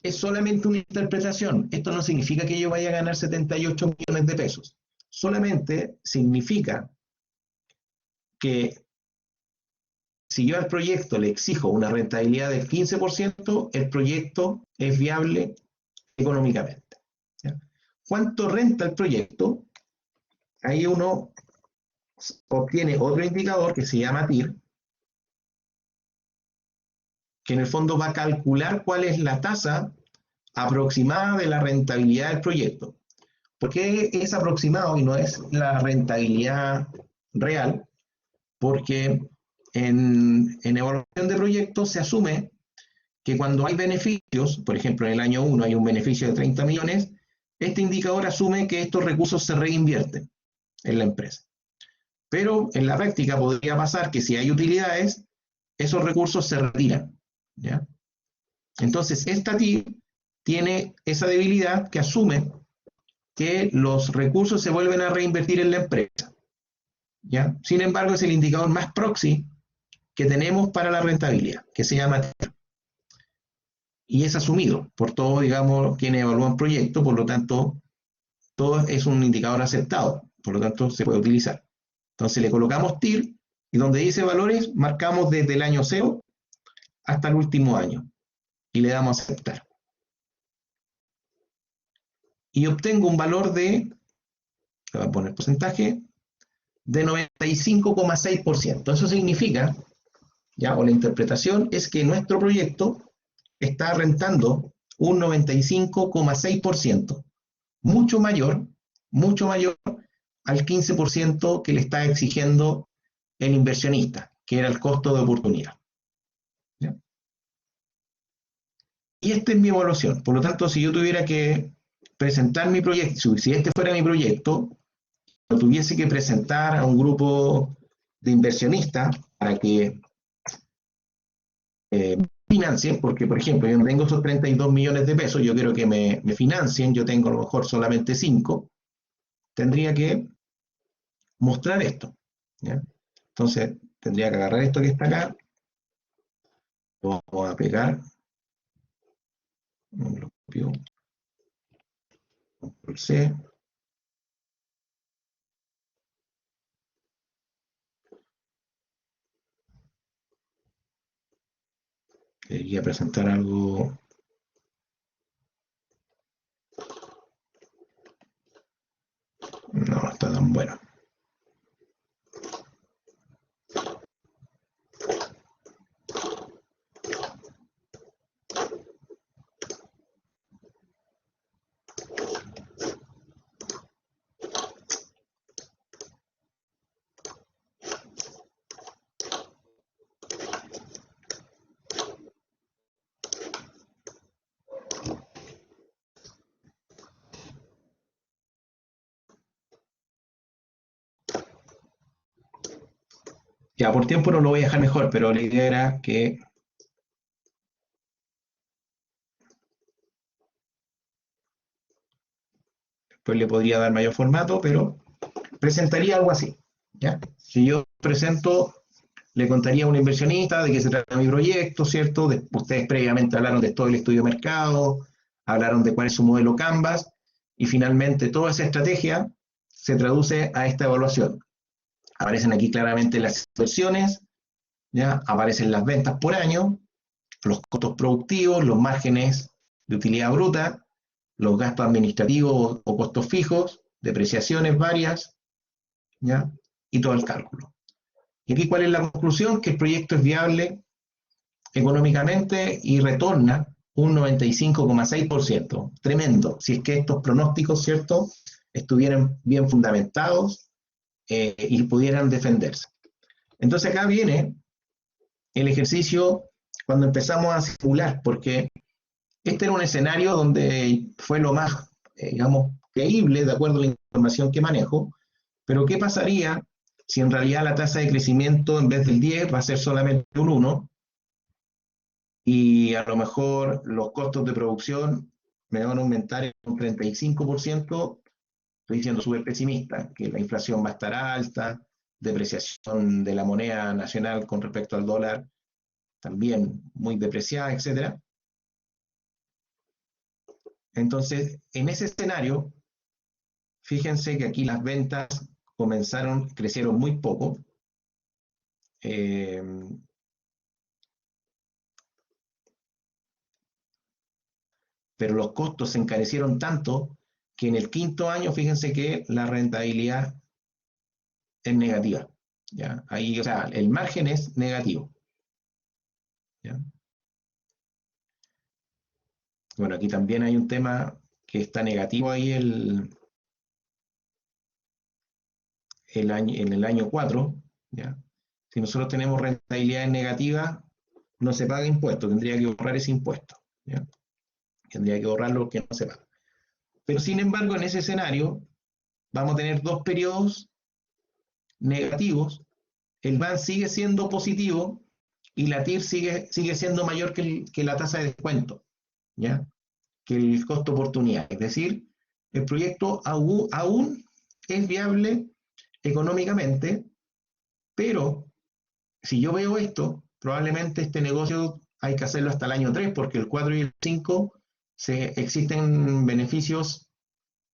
Es solamente una interpretación. Esto no significa que yo vaya a ganar 78 millones de pesos. Solamente significa que si yo al proyecto le exijo una rentabilidad del 15%, el proyecto es viable económicamente. ¿Ya? ¿Cuánto renta el proyecto? Ahí uno obtiene otro indicador que se llama TIR, que en el fondo va a calcular cuál es la tasa aproximada de la rentabilidad del proyecto. ¿Por qué es aproximado y no es la rentabilidad real? Porque en evaluación de proyectos se asume que cuando hay beneficios, por ejemplo, en el año 1 hay un beneficio de 30 millones, este indicador asume que estos recursos se reinvierten en la empresa. Pero en la práctica podría pasar que si hay utilidades, esos recursos se retiran, ¿ya? Entonces, esta TIR tiene esa debilidad que asume que los recursos se vuelven a reinvertir en la empresa, ¿ya? Sin embargo, es el indicador más proxy que tenemos para la rentabilidad, que se llama TIR. Y es asumido por todos, digamos, quienes evalúan proyectos, por lo tanto, todo es un indicador aceptado, por lo tanto, se puede utilizar. Entonces, le colocamos TIR y donde dice valores, marcamos desde el año 0 hasta el último año y le damos a aceptar. Y obtengo un valor de, le voy a poner porcentaje, de 95,6%. Eso significa, ya, o la interpretación es que nuestro proyecto está rentando un 95,6%, mucho mayor al 15% que le está exigiendo el inversionista, que era el costo de oportunidad. ¿Ya? Y esta es mi evaluación. Por lo tanto, si yo tuviera que presentar mi proyecto, si este fuera mi proyecto, lo tuviese que presentar a un grupo de inversionistas para que financien, porque por ejemplo yo no tengo esos 32 millones de pesos, yo quiero que me financien, yo tengo a lo mejor solamente 5, tendría que mostrar esto, ¿ya? Entonces tendría que agarrar esto que está acá, lo vamos a pegar, lo copio, Control C, quería presentar algo. No está tan bueno. Ya, por tiempo no lo voy a dejar mejor, pero la idea era que después le podría dar mayor formato, pero presentaría algo así, ¿ya? Si yo presento, le contaría a un inversionista de qué se trata mi proyecto, ¿cierto? Ustedes previamente hablaron de todo el estudio de mercado, hablaron de cuál es su modelo Canvas, y finalmente toda esa estrategia se traduce a esta evaluación. Aparecen aquí claramente las inversiones, ¿ya? Aparecen las ventas por año, los costos productivos, los márgenes de utilidad bruta, los gastos administrativos o costos fijos, depreciaciones varias, ¿ya? Y todo el cálculo. Y aquí, ¿cuál es la conclusión? Que el proyecto es viable económicamente y retorna un 95,6%. Tremendo. Si es que estos pronósticos, ¿cierto?, estuvieran bien fundamentados y pudieran defenderse. Entonces acá viene el ejercicio cuando empezamos a simular, porque este era un escenario donde fue lo más, digamos, creíble, de acuerdo a la información que manejo, pero ¿qué pasaría si en realidad la tasa de crecimiento en vez del 10 va a ser solamente un 1 y a lo mejor los costos de producción me van a aumentar en un 35%? Estoy diciendo súper pesimista, que la inflación va a estar alta, depreciación de la moneda nacional con respecto al dólar también muy depreciada, etcétera. Entonces, en ese escenario, fíjense que aquí las ventas crecieron muy poco. Pero los costos se encarecieron tanto que en el quinto año, fíjense que la rentabilidad es negativa, ¿ya? Ahí, o sea, el margen es negativo, ¿ya? Bueno, aquí también hay un tema que está negativo ahí en el año 4, ¿ya? Si nosotros tenemos rentabilidades negativas, no se paga impuesto, tendría que ahorrar ese impuesto, ¿ya? Tendría que ahorrar lo que no se paga. Pero sin embargo, en ese escenario, vamos a tener dos periodos negativos, el VAN sigue siendo positivo y la TIR sigue siendo mayor que la tasa de descuento, ¿ya? Que el costo oportunidad. Es decir, el proyecto aún es viable económicamente, pero si yo veo esto, probablemente este negocio hay que hacerlo hasta el año 3, porque el 4 y el 5 existen beneficios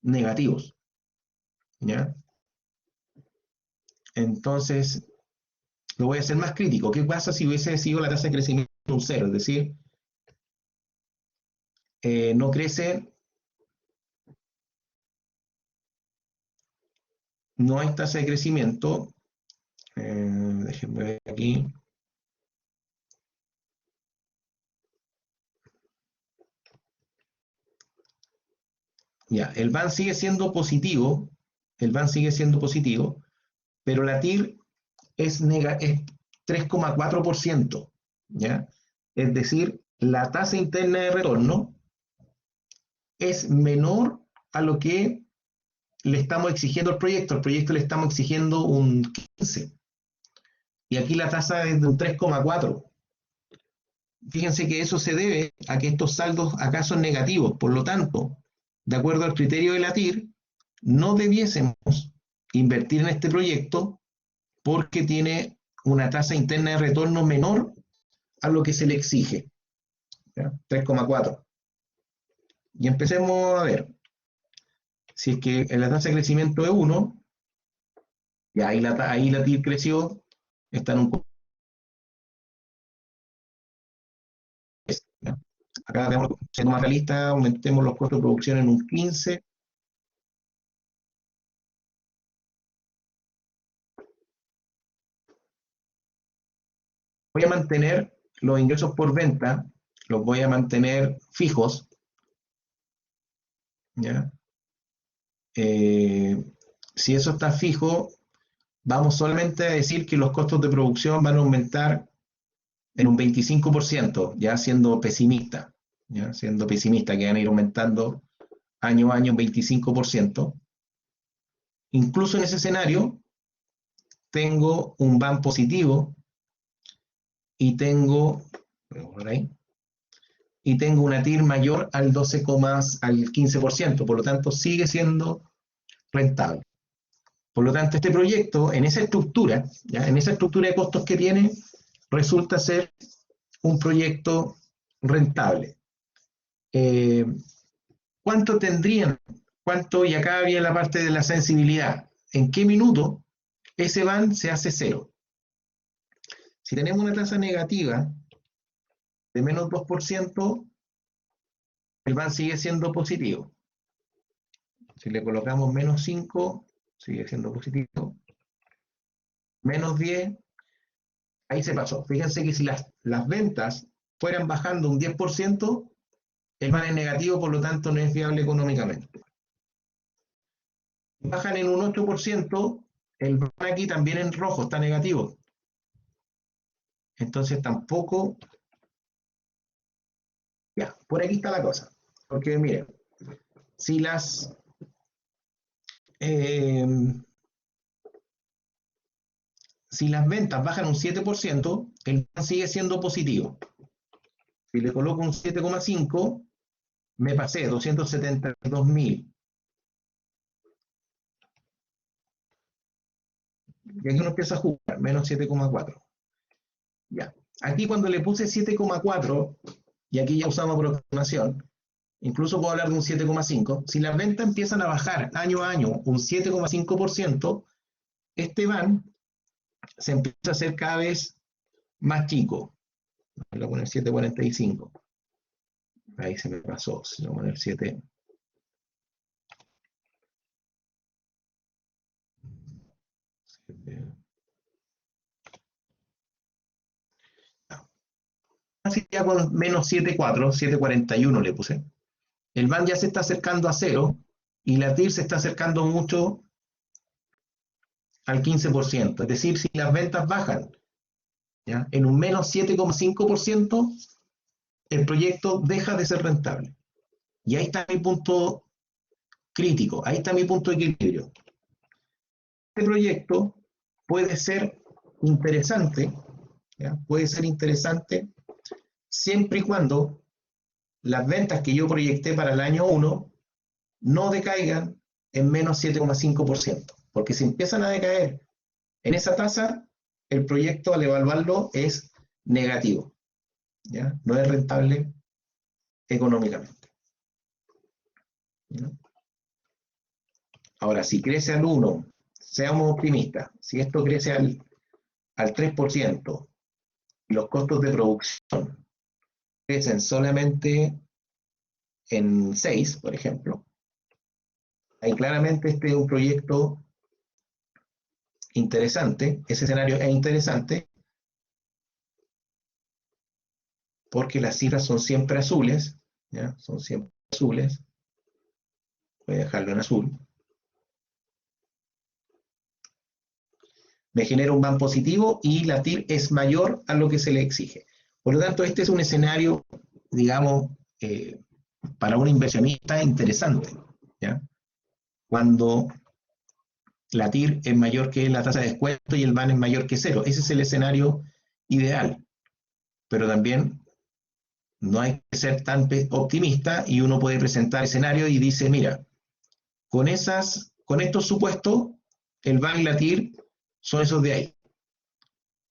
negativos, ¿ya? Entonces, lo voy a hacer más crítico. ¿Qué pasa si hubiese sido la tasa de crecimiento un 0? Es decir, no crece, no hay tasa de crecimiento. Déjenme ver aquí. Ya, el VAN sigue siendo positivo, pero la TIR es 3,4%, ¿ya? Es decir, la tasa interna de retorno es menor a lo que le estamos exigiendo al proyecto. Al proyecto le estamos exigiendo un 15. Y aquí la tasa es de un 3,4. Fíjense que eso se debe a que estos saldos acá son negativos. Por lo tanto, de acuerdo al criterio de la TIR, no debiésemos invertir en este proyecto porque tiene una tasa interna de retorno menor a lo que se le exige, 3,4. Y empecemos a ver. Si es que la tasa de crecimiento es 1, y ahí la TIR creció, está en un... ¿ya? Acá tenemos, siendo más realista, aumentemos los costos de producción en un 15. Voy a mantener los ingresos por venta, los voy a mantener fijos, ¿ya? Si eso está fijo, vamos solamente a decir que los costos de producción van a aumentar en un 25%, ya siendo pesimista, que van a ir aumentando año a año un 25%. Incluso en ese escenario, tengo un VAN positivo y tengo una TIR mayor al 15%, por lo tanto sigue siendo rentable. Por lo tanto, este proyecto, en esa estructura de costos que tiene, resulta ser un proyecto rentable. ¿Cuánto tendrían? Y acá había la parte de la sensibilidad. ¿En qué minuto ese VAN se hace 0? Si tenemos una tasa negativa de menos 2%, el VAN sigue siendo positivo. Si le colocamos menos 5, sigue siendo positivo. Menos 10, ahí se pasó. Fíjense que si las ventas fueran bajando un 10%, el VAN es negativo, por lo tanto no es viable económicamente. Bajan en un 8%, el VAN aquí también en rojo está negativo. Entonces tampoco... Ya, por aquí está la cosa. Porque miren, si las ventas bajan un 7%, el VAN sigue siendo positivo. Si le coloco un 7,5, me pasé 272.000. Y aquí uno empieza a jugar, menos 7,4. Ya. Aquí cuando le puse 7,4, y aquí ya usamos aproximación, incluso puedo hablar de un 7,5, si las ventas empiezan a bajar año a año un 7,5%, este VAN se empieza a hacer cada vez más chico. Voy a poner 7,45. Ahí se me pasó, si voy a poner 7. Así ya con menos 7,4, 7,41 le puse. El VAN ya se está acercando a 0 y la TIR se está acercando mucho al 15%. Es decir, si las ventas bajan ¿ya? En un menos 7,5%, el proyecto deja de ser rentable. Y ahí está mi punto crítico, ahí está mi punto de equilibrio. Este proyecto puede ser interesante, ¿ya? Puede ser interesante siempre y cuando las ventas que yo proyecté para el año 1 no decaigan en menos 7,5%, porque si empiezan a decaer en esa tasa, el proyecto al evaluarlo es negativo, ¿ya? No es rentable económicamente, ¿ya? Ahora, si crece al 1, seamos optimistas, si esto crece al 3%, y los costos de producción crecen solamente en 6, por ejemplo, ahí claramente este es un proyecto interesante, ese escenario es interesante, porque las cifras son siempre azules, ¿ya? Son siempre azules, voy a dejarlo en azul, me genera un BAN positivo y la TIR es mayor a lo que se le exige. Por lo tanto, este es un escenario, digamos, para un inversionista interesante, ¿ya? Cuando la TIR es mayor que la tasa de descuento y el BAN es mayor que cero. Ese es el escenario ideal. Pero también no hay que ser tan optimista y uno puede presentar escenario y dice, mira, con estos supuestos, el BAN y la TIR son esos de ahí.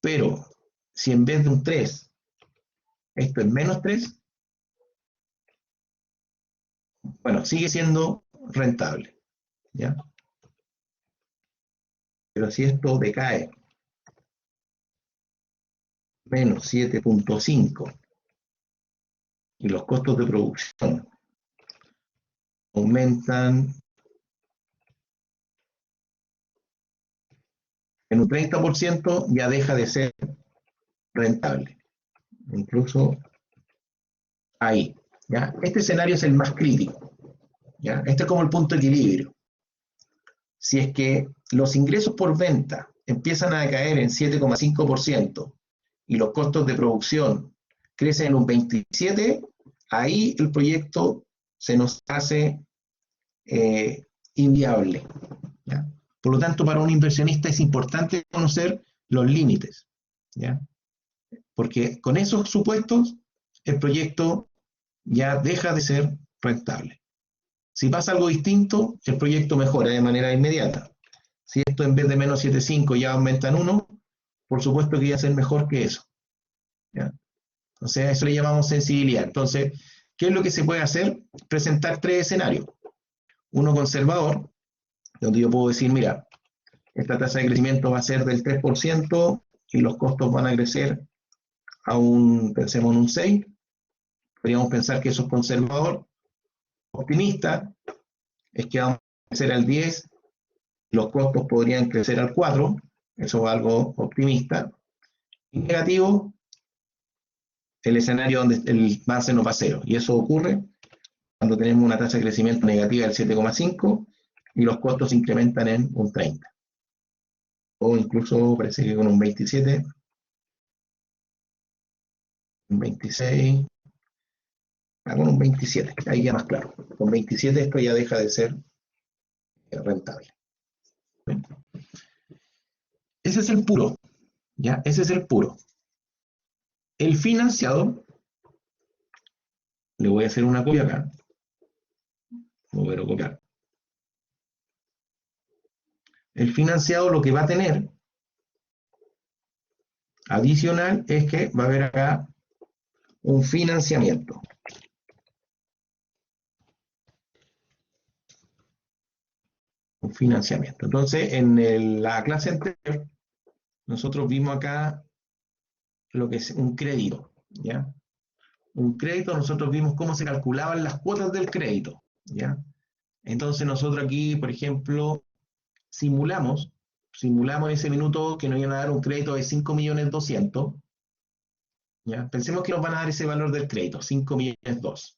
Pero si en vez de un 3, esto es menos 3, bueno, sigue siendo rentable, ¿ya? Pero si esto decae menos 7,5 y los costos de producción aumentan en un 30%, ya deja de ser rentable. Incluso ahí, ¿ya? Este escenario es el más crítico, ¿ya? Este es como el punto de equilibrio. Si es que los ingresos por venta empiezan a caer en 7,5% y los costos de producción crecen en un 27%, ahí el proyecto se nos hace inviable, ¿ya? Por lo tanto, para un inversionista es importante conocer los límites, ¿ya? Porque con esos supuestos, el proyecto ya deja de ser rentable. Si pasa algo distinto, el proyecto mejora de manera inmediata. Si esto en vez de menos 7,5 ya aumenta en 1, por supuesto que va a ser mejor que eso, ¿ya? Entonces, a eso le llamamos sensibilidad. Entonces, ¿qué es lo que se puede hacer? Presentar 3 escenarios. Uno conservador, donde yo puedo decir, mira, esta tasa de crecimiento va a ser del 3% y los costos van a crecer pensemos en un 6. Podríamos pensar que eso es conservador. Optimista es que vamos a crecer al 10, los costos podrían crecer al 4, eso es algo optimista. Y negativo, el escenario donde el base nos va a cero, y eso ocurre cuando tenemos una tasa de crecimiento negativa del 7,5 y los costos se incrementan en un 30. O incluso parece que con un 27, un 26, con un 27, ahí ya más claro. Con 27 esto ya deja de ser rentable. ¿Sí? Ese es el puro, ¿ya? Ese es el puro. El financiado, le voy a hacer una copia acá. Voy a copiar. El financiado lo que va a tener adicional es que va a haber acá un financiamiento. Un financiamiento. Entonces, en la clase anterior, nosotros vimos acá lo que es un crédito, ¿ya? Un crédito, nosotros vimos cómo se calculaban las cuotas del crédito, ¿ya? Entonces, nosotros aquí, por ejemplo, simulamos en ese minuto que nos iban a dar un crédito de 5.200.000, ¿ya? Pensemos que nos van a dar ese valor del crédito, 5.200.000.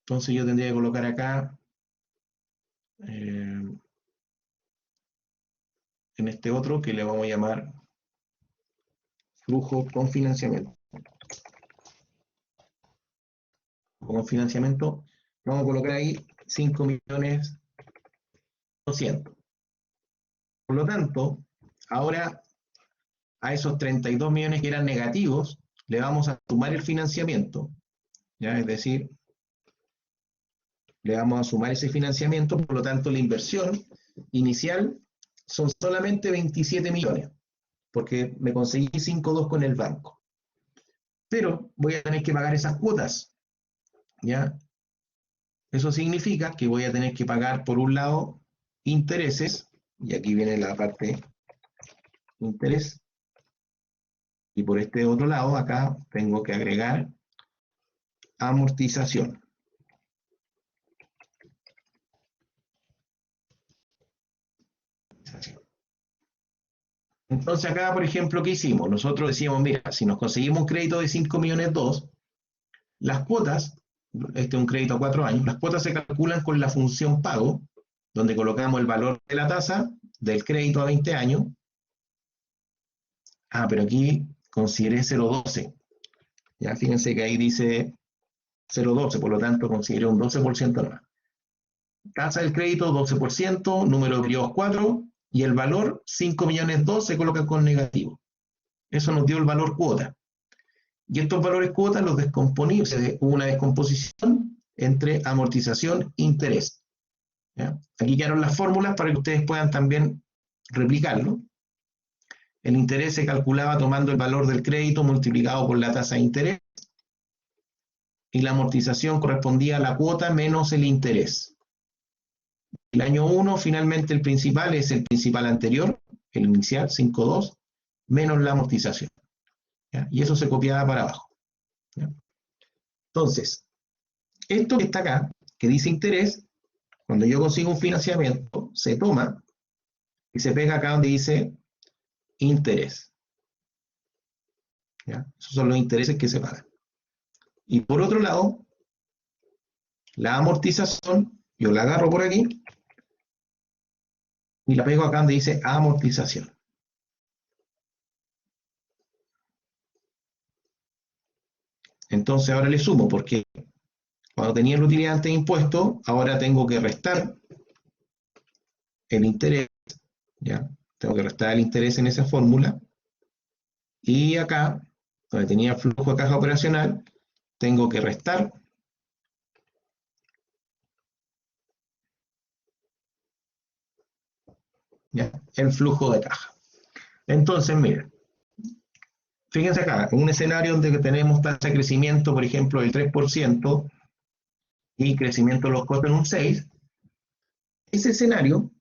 Entonces yo tendría que colocar acá, en este otro que le vamos a llamar flujo con financiamiento. Con financiamiento, vamos a colocar ahí 5.200.000. Por lo tanto, ahora a esos 32 millones que eran negativos, le vamos a sumar el financiamiento, ¿ya? Es decir, le vamos a sumar ese financiamiento, por lo tanto la inversión inicial son solamente 27 millones, porque me conseguí 5.2 con el banco. Pero voy a tener que pagar esas cuotas, ¿ya? Eso significa que voy a tener que pagar, por un lado, intereses, y aquí viene la parte interés, y por este otro lado, acá tengo que agregar amortización. Entonces acá, por ejemplo, ¿qué hicimos? Nosotros decíamos, mira, si nos conseguimos un crédito de 5.200.000, las cuotas, este es un crédito a 4 años, las cuotas se calculan con la función pago, donde colocamos el valor de la tasa del crédito a 20 años. Ah, pero aquí consideré 0,12. Ya, fíjense que ahí dice 0,12, por lo tanto consideré un 12% más. Tasa del crédito 12%, número de periodos 4, y el valor 5.200.000 se coloca con negativo. Eso nos dio el valor cuota. Y estos valores cuotas los descomponimos, hubo una descomposición entre amortización e interés. ¿Ya? Aquí quedaron las fórmulas para que ustedes puedan también replicarlo. El interés se calculaba tomando el valor del crédito multiplicado por la tasa de interés, y la amortización correspondía a la cuota menos el interés. El año 1, finalmente el principal es el principal anterior, el inicial, 5.2, menos la amortización. ¿Ya? Y eso se copiaba para abajo. ¿Ya? Entonces, esto que está acá, que dice interés, cuando yo consigo un financiamiento, se toma y se pega acá donde dice interés. ¿Ya? Esos son los intereses que se pagan. Y por otro lado, la amortización, yo la agarro por aquí y la pego acá donde dice amortización. Entonces ahora le sumo, porque cuando tenía la utilidad antes de impuesto, ahora tengo que restar el interés, ¿ya? Tengo que restar el interés en esa fórmula, y acá, donde tenía flujo de caja operacional, tengo que restar ¿ya? El flujo de caja. Entonces, miren, fíjense acá, en un escenario donde tenemos tasa de crecimiento, por ejemplo, del 3%, y crecimiento de los costos en un 6%, ese escenario,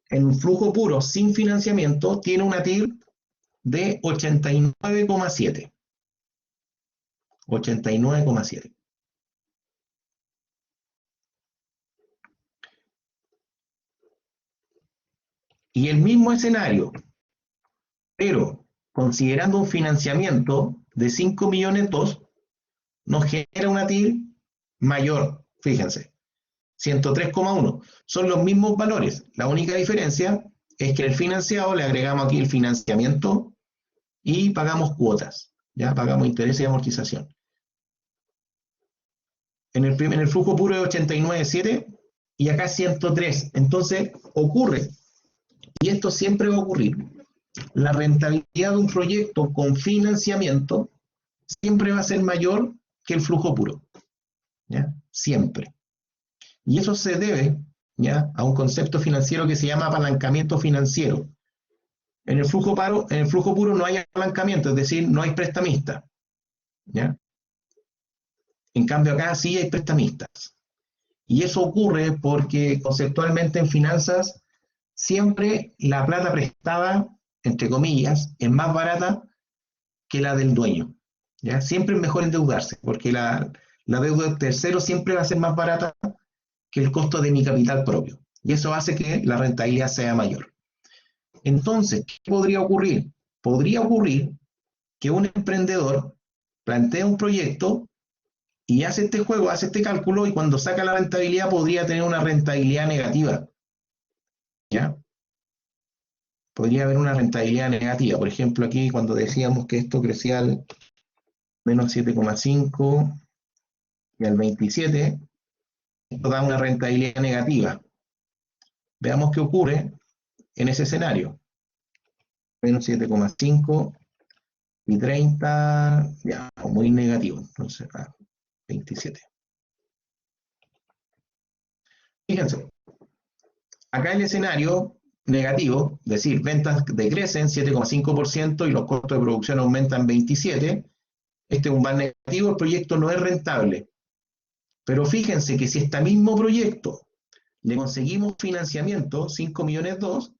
en un flujo puro sin financiamiento, tiene una TIR de 89,7. 89,7. Y el mismo escenario, pero considerando un financiamiento de 5.200.000, nos genera una TIR mayor, fíjense, 103,1. Son los mismos valores. La única diferencia es que en el financiado le agregamos aquí el financiamiento y pagamos cuotas, ya pagamos interés y amortización. En el flujo puro es 89,7 y acá 103. Entonces ocurre, y esto siempre va a ocurrir, la rentabilidad de un proyecto con financiamiento siempre va a ser mayor que el flujo puro, ¿ya? Siempre. Y eso se debe, ¿ya?, a un concepto financiero que se llama apalancamiento financiero. En el flujo puro no hay apalancamiento, es decir, no hay prestamista, ¿ya? En cambio acá sí hay prestamistas. Y eso ocurre porque conceptualmente en finanzas siempre la plata prestada, entre comillas, es más barata que la del dueño, ¿ya? Siempre es mejor endeudarse, porque la deuda del tercero siempre va a ser más barata que el costo de mi capital propio. Y eso hace que la rentabilidad sea mayor. Entonces, ¿qué podría ocurrir? Podría ocurrir que un emprendedor plantea un proyecto y hace este juego, hace este cálculo, y cuando saca la rentabilidad podría tener una rentabilidad negativa, ¿ya? podría haber una rentabilidad negativa. Por ejemplo, aquí cuando decíamos que esto crecía al menos 7,5 y al 27, esto da una rentabilidad negativa. Veamos qué ocurre en ese escenario. Menos 7,5 y 30, ya, muy negativo. Entonces, 27. Fíjense, acá el escenario negativo, es decir, ventas decrecen 7,5% y los costos de producción aumentan 27%. Este es un VAR negativo, el proyecto no es rentable. Pero fíjense que si este mismo proyecto le conseguimos financiamiento, 5 millones 2,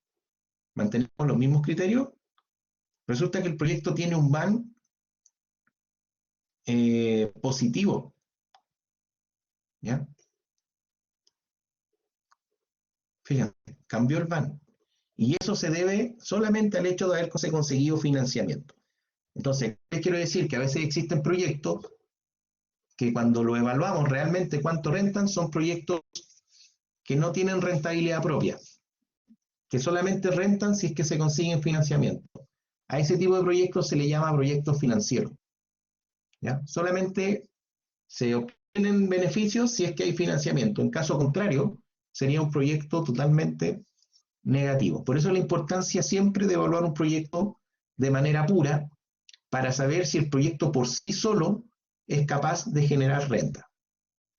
mantenemos los mismos criterios, resulta que el proyecto tiene un VAR positivo. ¿Ya? Fíjense, cambió el VAR. Y eso se debe solamente al hecho de haberse conseguido financiamiento. Entonces, ¿qué quiero decir? Que a veces existen proyectos que cuando lo evaluamos realmente cuánto rentan, son proyectos que no tienen rentabilidad propia, que solamente rentan si es que se consiguen financiamiento. A ese tipo de proyectos se le llama proyectos financieros. ¿Ya? Solamente se obtienen beneficios si es que hay financiamiento. En caso contrario, sería un proyecto totalmente negativo. Por eso la importancia siempre de evaluar un proyecto de manera pura para saber si el proyecto por sí solo es capaz de generar renta.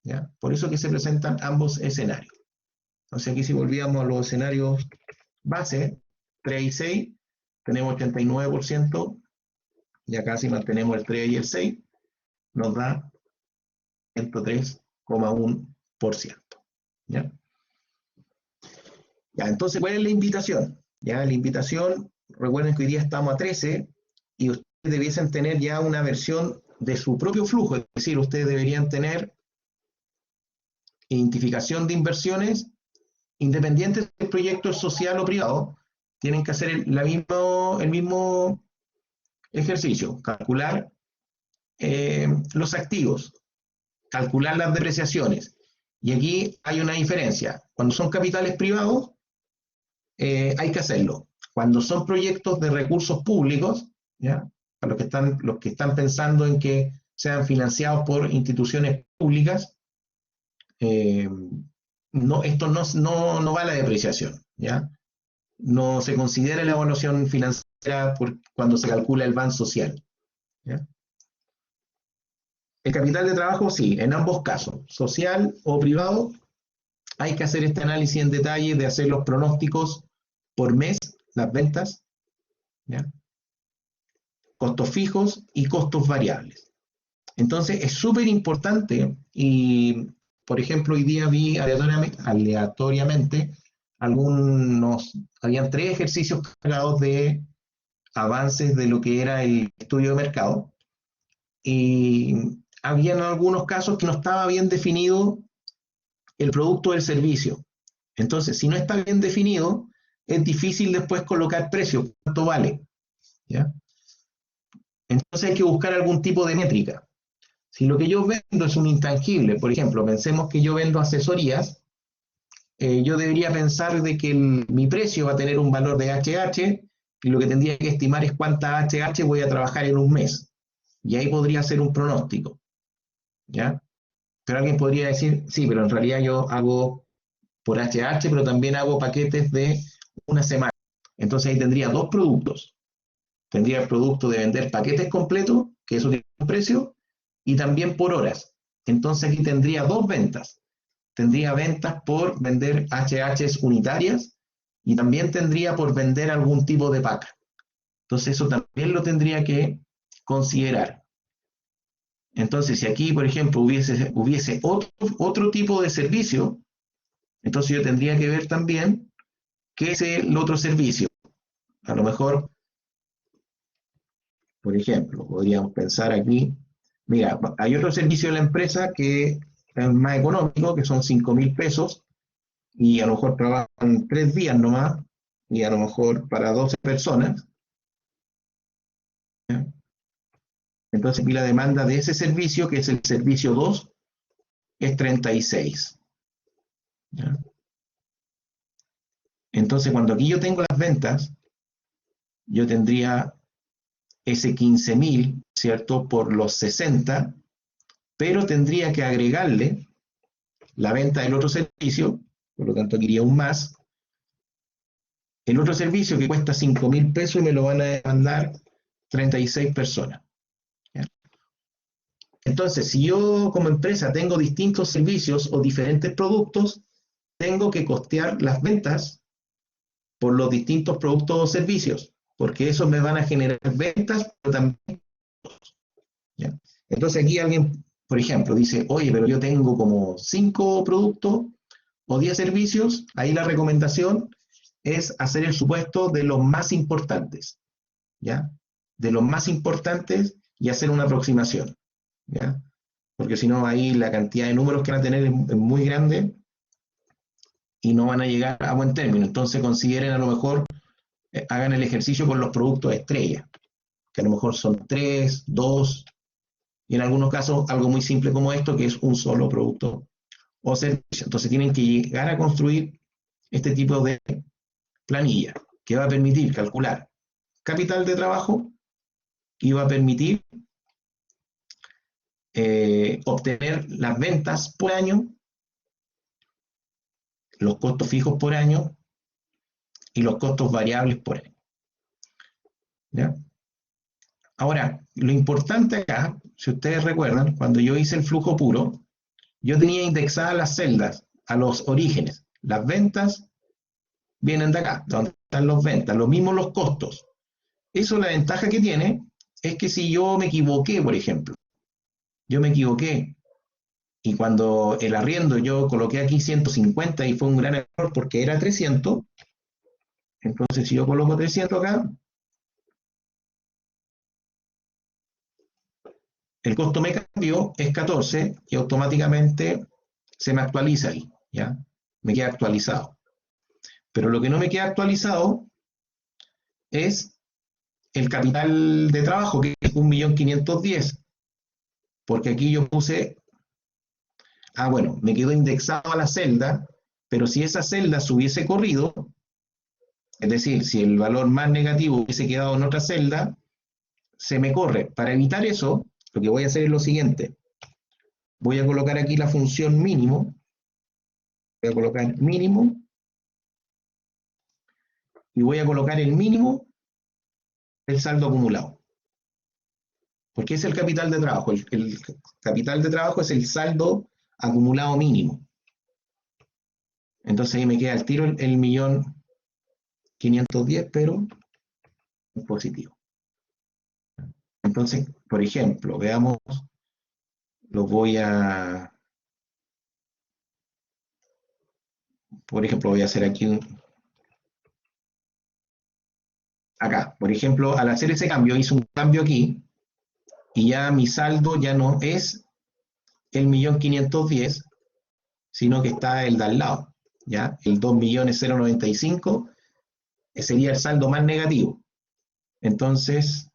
¿Ya? Por eso que se presentan ambos escenarios. Entonces aquí si volvíamos a los escenarios base, 3 y 6, tenemos 89%, y acá si mantenemos el 3 y el 6, nos da 103,1%. ¿Ya? Ya, entonces, ¿cuál es la invitación? Ya, la invitación, recuerden que hoy día estamos a 13 y ustedes debiesen tener ya una versión de su propio flujo, es decir, ustedes deberían tener identificación de inversiones independientes del proyecto social o privado, tienen que hacer el mismo ejercicio, calcular los activos, calcular las depreciaciones. Y aquí hay una diferencia. Cuando son capitales privados, hay que hacerlo. Cuando son proyectos de recursos públicos, ¿ya? Para los que están pensando en que sean financiados por instituciones públicas, esto no va a la depreciación, ¿ya? No se considera la evaluación financiera cuando se calcula el VAR social, ¿ya? El capital de trabajo, sí, en ambos casos, social o privado, hay que hacer este análisis en detalle de hacer los pronósticos por mes, las ventas, ¿ya? Costos fijos y costos variables. Entonces es súper importante y, por ejemplo, hoy día vi aleatoriamente habían 3 ejercicios cargados de avances de lo que era el estudio de mercado y habían algunos casos que no estaba bien definido el producto del servicio. Entonces, si no está bien definido, es difícil después colocar precio, cuánto vale, ¿ya? Entonces hay que buscar algún tipo de métrica. Si lo que yo vendo es un intangible, por ejemplo, pensemos que yo vendo asesorías, yo debería pensar de que mi precio va a tener un valor de HH y lo que tendría que estimar es cuánta HH voy a trabajar en un mes. Y ahí podría ser un pronóstico, ¿ya? Pero alguien podría decir, sí, pero en realidad yo hago por HH, pero también hago paquetes de una semana. Entonces ahí tendría 2 productos. Tendría el producto de vender paquetes completos, que eso tiene un precio, y también por horas. Entonces aquí tendría 2 ventas. Tendría ventas por vender HHs unitarias y también tendría por vender algún tipo de pack. Entonces eso también lo tendría que considerar. Entonces si aquí, por ejemplo, hubiese otro tipo de servicio, entonces yo tendría que ver también qué es el otro servicio. A lo mejor, por ejemplo, podríamos pensar aquí, mira, hay otro servicio de la empresa que es más económico, que son 5.000 pesos, y a lo mejor trabajan 3 días nomás, y a lo mejor para 12 personas. ¿Ya? Entonces aquí la demanda de ese servicio, que es el servicio 2, es 36. ¿Ya? Entonces cuando aquí yo tengo las ventas, yo tendría ese 15.000, ¿cierto?, por los 60, pero tendría que agregarle la venta del otro servicio, por lo tanto aquí iría un más, el otro servicio que cuesta 5.000 pesos y me lo van a demandar 36 personas. ¿Ya? Entonces, si yo como empresa tengo distintos servicios o diferentes productos, tengo que costear las ventas por los distintos productos o servicios, porque esos me van a generar ventas, pero también. ¿Ya? Entonces aquí alguien, por ejemplo, dice, oye, pero yo tengo como 5 productos o 10 servicios, ahí la recomendación es hacer el supuesto de los más importantes, ¿ya? De los más importantes y hacer una aproximación, ¿ya? Porque si no, ahí la cantidad de números que van a tener es muy grande y no van a llegar a buen término. Entonces consideren a lo mejor, hagan el ejercicio con los productos estrella, que a lo mejor son 3, 2, y en algunos casos algo muy simple como esto, que es un solo producto o servicio. Entonces tienen que llegar a construir este tipo de planilla, que va a permitir calcular capital de trabajo y va a permitir obtener las ventas por año, los costos fijos por año y los costos variables por año. ¿Ya? Ahora, lo importante acá, si ustedes recuerdan, cuando yo hice el flujo puro, yo tenía indexadas las celdas a los orígenes. Las ventas vienen de acá, donde están las ventas, lo mismo los costos. Eso, la ventaja que tiene es que si yo me equivoqué, por ejemplo, yo me equivoqué y cuando el arriendo yo coloqué aquí 150 y fue un gran error porque era 300, entonces si yo coloco 300 acá, el costo me cambió, es 14 y automáticamente se me actualiza ahí, ¿ya? Me queda actualizado. Pero lo que no me queda actualizado es el capital de trabajo, que es 1.510.000, porque aquí yo puse, bueno, me quedó indexado a la celda, pero si esa celda se hubiese corrido, es decir, si el valor más negativo hubiese quedado en otra celda, se me corre. Para evitar eso, lo que voy a hacer es lo siguiente. Voy a colocar aquí la función mínimo. Voy a colocar mínimo. Y voy a colocar el mínimo del saldo acumulado. Porque es el capital de trabajo. El capital de trabajo es el saldo acumulado mínimo. Entonces ahí me queda el tiro el 1.510.000, pero en positivo. Entonces, por ejemplo, veamos, lo voy a, por ejemplo, voy a hacer aquí, acá, por ejemplo, al hacer ese cambio, hice un cambio aquí, y ya mi saldo ya no es el 1.510.000, sino que está el de al lado, ¿ya? El 2.095.000 sería el saldo más negativo. Entonces,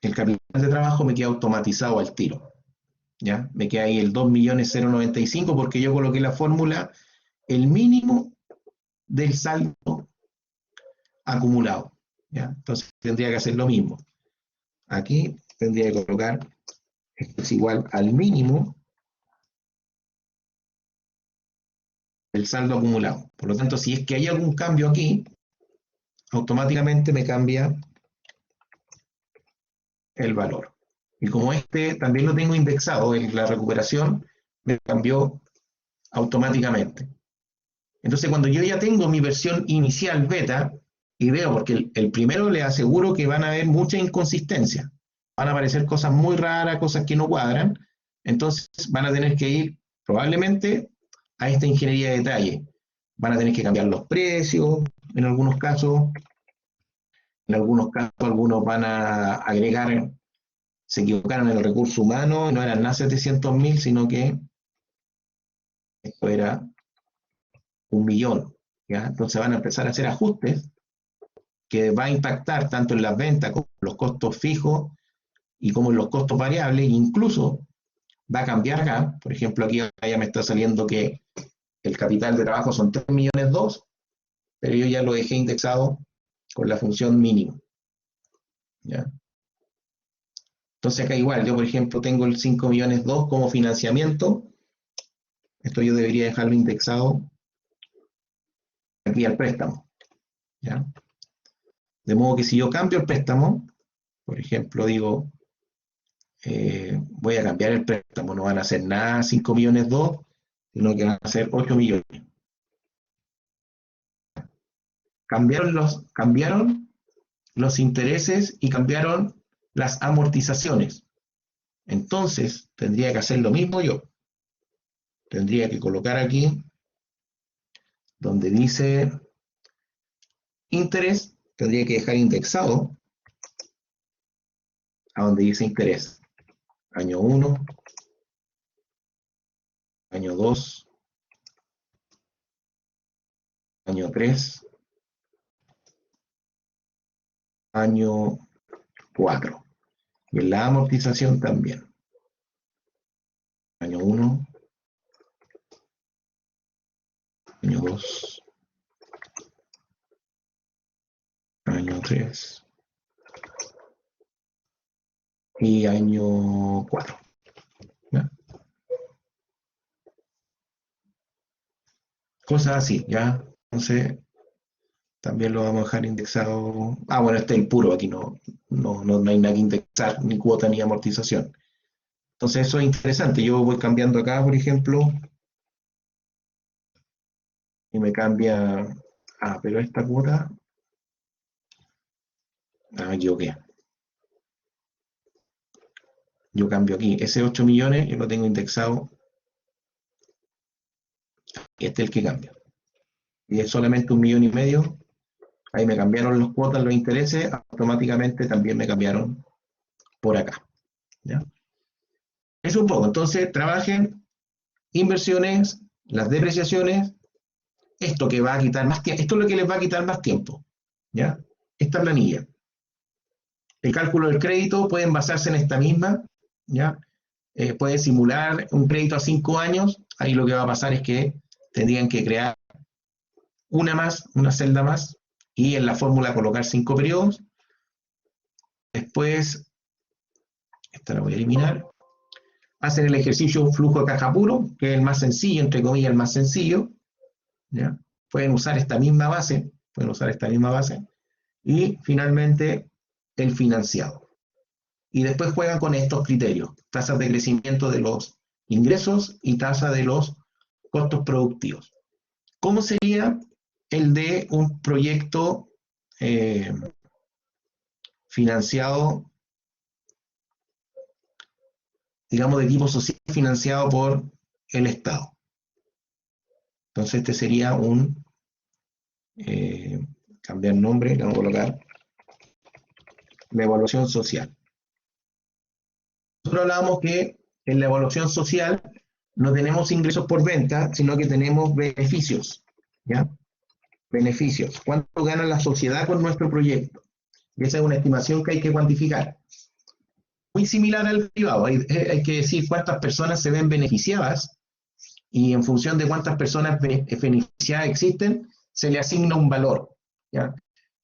el capital de trabajo me queda automatizado al tiro, ¿ya? Me queda ahí el 2.095.000 porque yo coloqué la fórmula, el mínimo del saldo acumulado, ¿ya? Entonces tendría que hacer lo mismo. Aquí tendría que colocar, esto es igual al mínimo del saldo acumulado. Por lo tanto, si es que hay algún cambio aquí, automáticamente me cambia el valor. Y como este también lo tengo indexado en la recuperación, me cambió automáticamente. Entonces, cuando yo ya tengo mi versión inicial beta, y veo, porque el primero le aseguro que van a haber muchas inconsistencias, van a aparecer cosas muy raras, cosas que no cuadran, entonces van a tener que ir probablemente a esta ingeniería de detalle. Van a tener que cambiar los precios, en algunos casos algunos van a agregar, se equivocaron en el recurso humano, no eran nada 700.000, sino que esto era 1.000.000, ¿ya? Entonces van a empezar a hacer ajustes que va a impactar tanto en las ventas como en los costos fijos y como en los costos variables, e incluso va a cambiar acá. Por ejemplo, aquí ya me está saliendo que el capital de trabajo son 3.200.000, pero yo ya lo dejé indexado con la función mínimo. ¿Ya? Entonces acá igual, yo por ejemplo tengo el 5 millones 2 como financiamiento, esto yo debería dejarlo indexado aquí al préstamo. ¿Ya? De modo que si yo cambio el préstamo, por ejemplo digo, voy a cambiar el préstamo, no van a ser nada 5 millones 2, sino que van a ser 8 millones. Cambiaron los intereses y cambiaron las amortizaciones. Entonces, tendría que hacer lo mismo yo. Tendría que colocar aquí, donde dice interés, tendría que dejar indexado a donde dice interés. Año 1, año 2, año 3, año 4. Y en la amortización también. Año 1, año 2, año 3 y año 4. ¿Ya? Cosas así, ¿ya? Entonces, también lo vamos a dejar indexado. Ah, bueno, este es el puro, aquí no hay nada que indexar, ni cuota ni amortización. Entonces eso es interesante. Yo voy cambiando acá, por ejemplo, y me cambia. Ah, pero esta cuota. Ah, me equivoqué. Yo cambio aquí. Ese 8 millones yo lo tengo indexado. Este es el que cambia. Y es solamente 1,5 millones. Ahí me cambiaron las cuotas, los intereses, automáticamente también me cambiaron por acá. ¿Ya? Eso un poco. Entonces, trabajen inversiones, las depreciaciones, esto que va a quitar más tiempo, esto es lo que les va a quitar más tiempo. ¿Ya? Esta planilla. El cálculo del crédito pueden basarse en esta misma, ¿ya? Puede simular un crédito a 5 años, ahí lo que va a pasar es que tendrían que crear una celda más, y en la fórmula colocar 5 periodos. Después, esta la voy a eliminar. Hacen el ejercicio flujo de caja puro, que es el más sencillo, entre comillas, el más sencillo. ¿Ya? Pueden usar esta misma base, y finalmente el financiado. Y después juegan con estos criterios, tasas de crecimiento de los ingresos y tasa de los costos productivos. ¿Cómo sería el de un proyecto financiado, digamos, de tipo social, financiado por el Estado? Entonces este sería un, cambiar nombre, le vamos a colocar la evaluación social. Nosotros hablábamos que en la evaluación social no tenemos ingresos por venta, sino que tenemos beneficios. ¿Ya? Beneficios. ¿Cuánto gana la sociedad con nuestro proyecto? Y esa es una estimación que hay que cuantificar. Muy similar al privado. Hay que decir cuántas personas se ven beneficiadas, y en función de cuántas personas beneficiadas existen, se le asigna un valor. ¿Ya?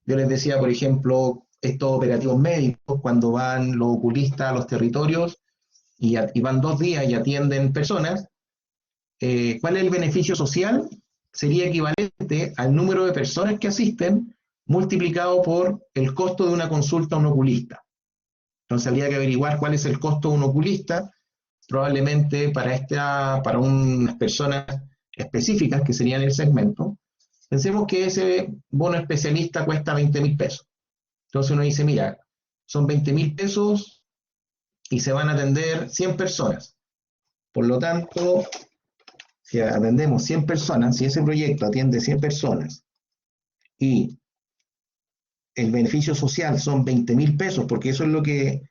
Yo les decía, por ejemplo, estos operativos médicos, cuando van los oculistas a los territorios y van 2 días y atienden personas, ¿cuál es el beneficio social? Sería equivalente al número de personas que asisten multiplicado por el costo de una consulta a un oculista. Entonces habría que averiguar cuál es el costo de un oculista, probablemente para unas personas específicas que serían el segmento. Pensemos que ese bono especialista cuesta 20.000 pesos. Entonces uno dice, mira, son 20.000 pesos y se van a atender 100 personas. Por lo tanto, si atendemos 100 personas, si ese proyecto atiende 100 personas y el beneficio social son 20.000 pesos, porque eso es lo que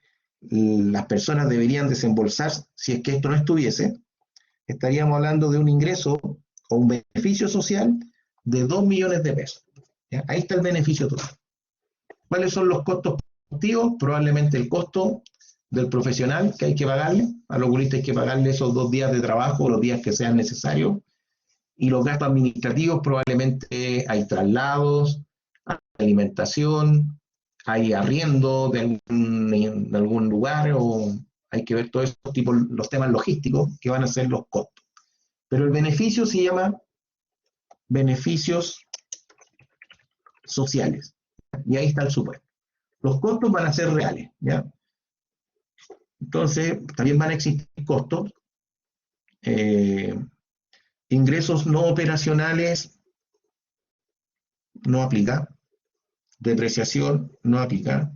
las personas deberían desembolsar si es que esto no estuviese, estaríamos hablando de un ingreso o un beneficio social de 2 millones de pesos. ¿Ya? Ahí está el beneficio total. ¿Cuáles son los costos productivos? Probablemente el costo del profesional que hay que pagarle, al oculista hay que pagarle esos 2 días de trabajo o los días que sean necesarios, Y los gastos administrativos probablemente hay traslados, hay alimentación, hay arriendo de algún lugar, o hay que ver todos estos tipos, los temas logísticos que van a ser los costos. Pero el beneficio se llama beneficios sociales. Y ahí está el supuesto. Los costos van a ser reales, ¿ya? Entonces, también van a existir costos. Ingresos no operacionales no aplica. Depreciación no aplica.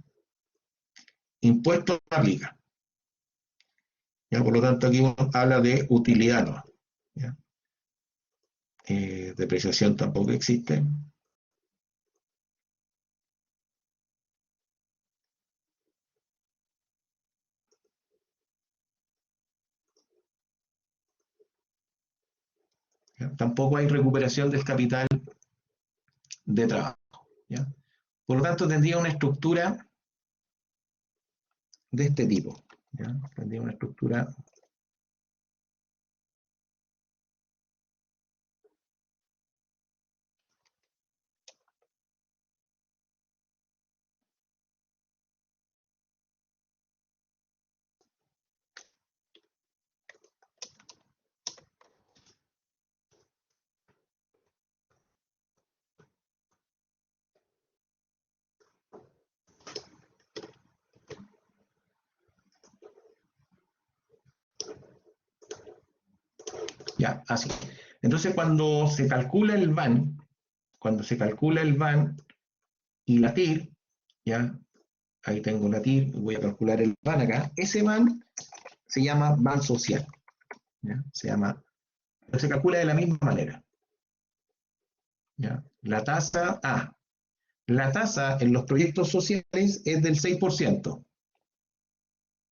Impuestos no aplica. ¿Ya? Por lo tanto, aquí habla de utilidad, ¿no? ¿Ya? Depreciación tampoco existe. ¿Ya? Tampoco hay recuperación del capital de trabajo. ¿Ya? Por lo tanto, tendría una estructura de este tipo. ¿Ya? Tendría una estructura ya, así. Entonces, cuando se calcula el VAN y la TIR, ya, ahí tengo la TIR, voy a calcular el VAN acá, ese VAN se llama VAN social, ¿ya? Se calcula de la misma manera. ¿Ya? La tasa en los proyectos sociales es del 6%.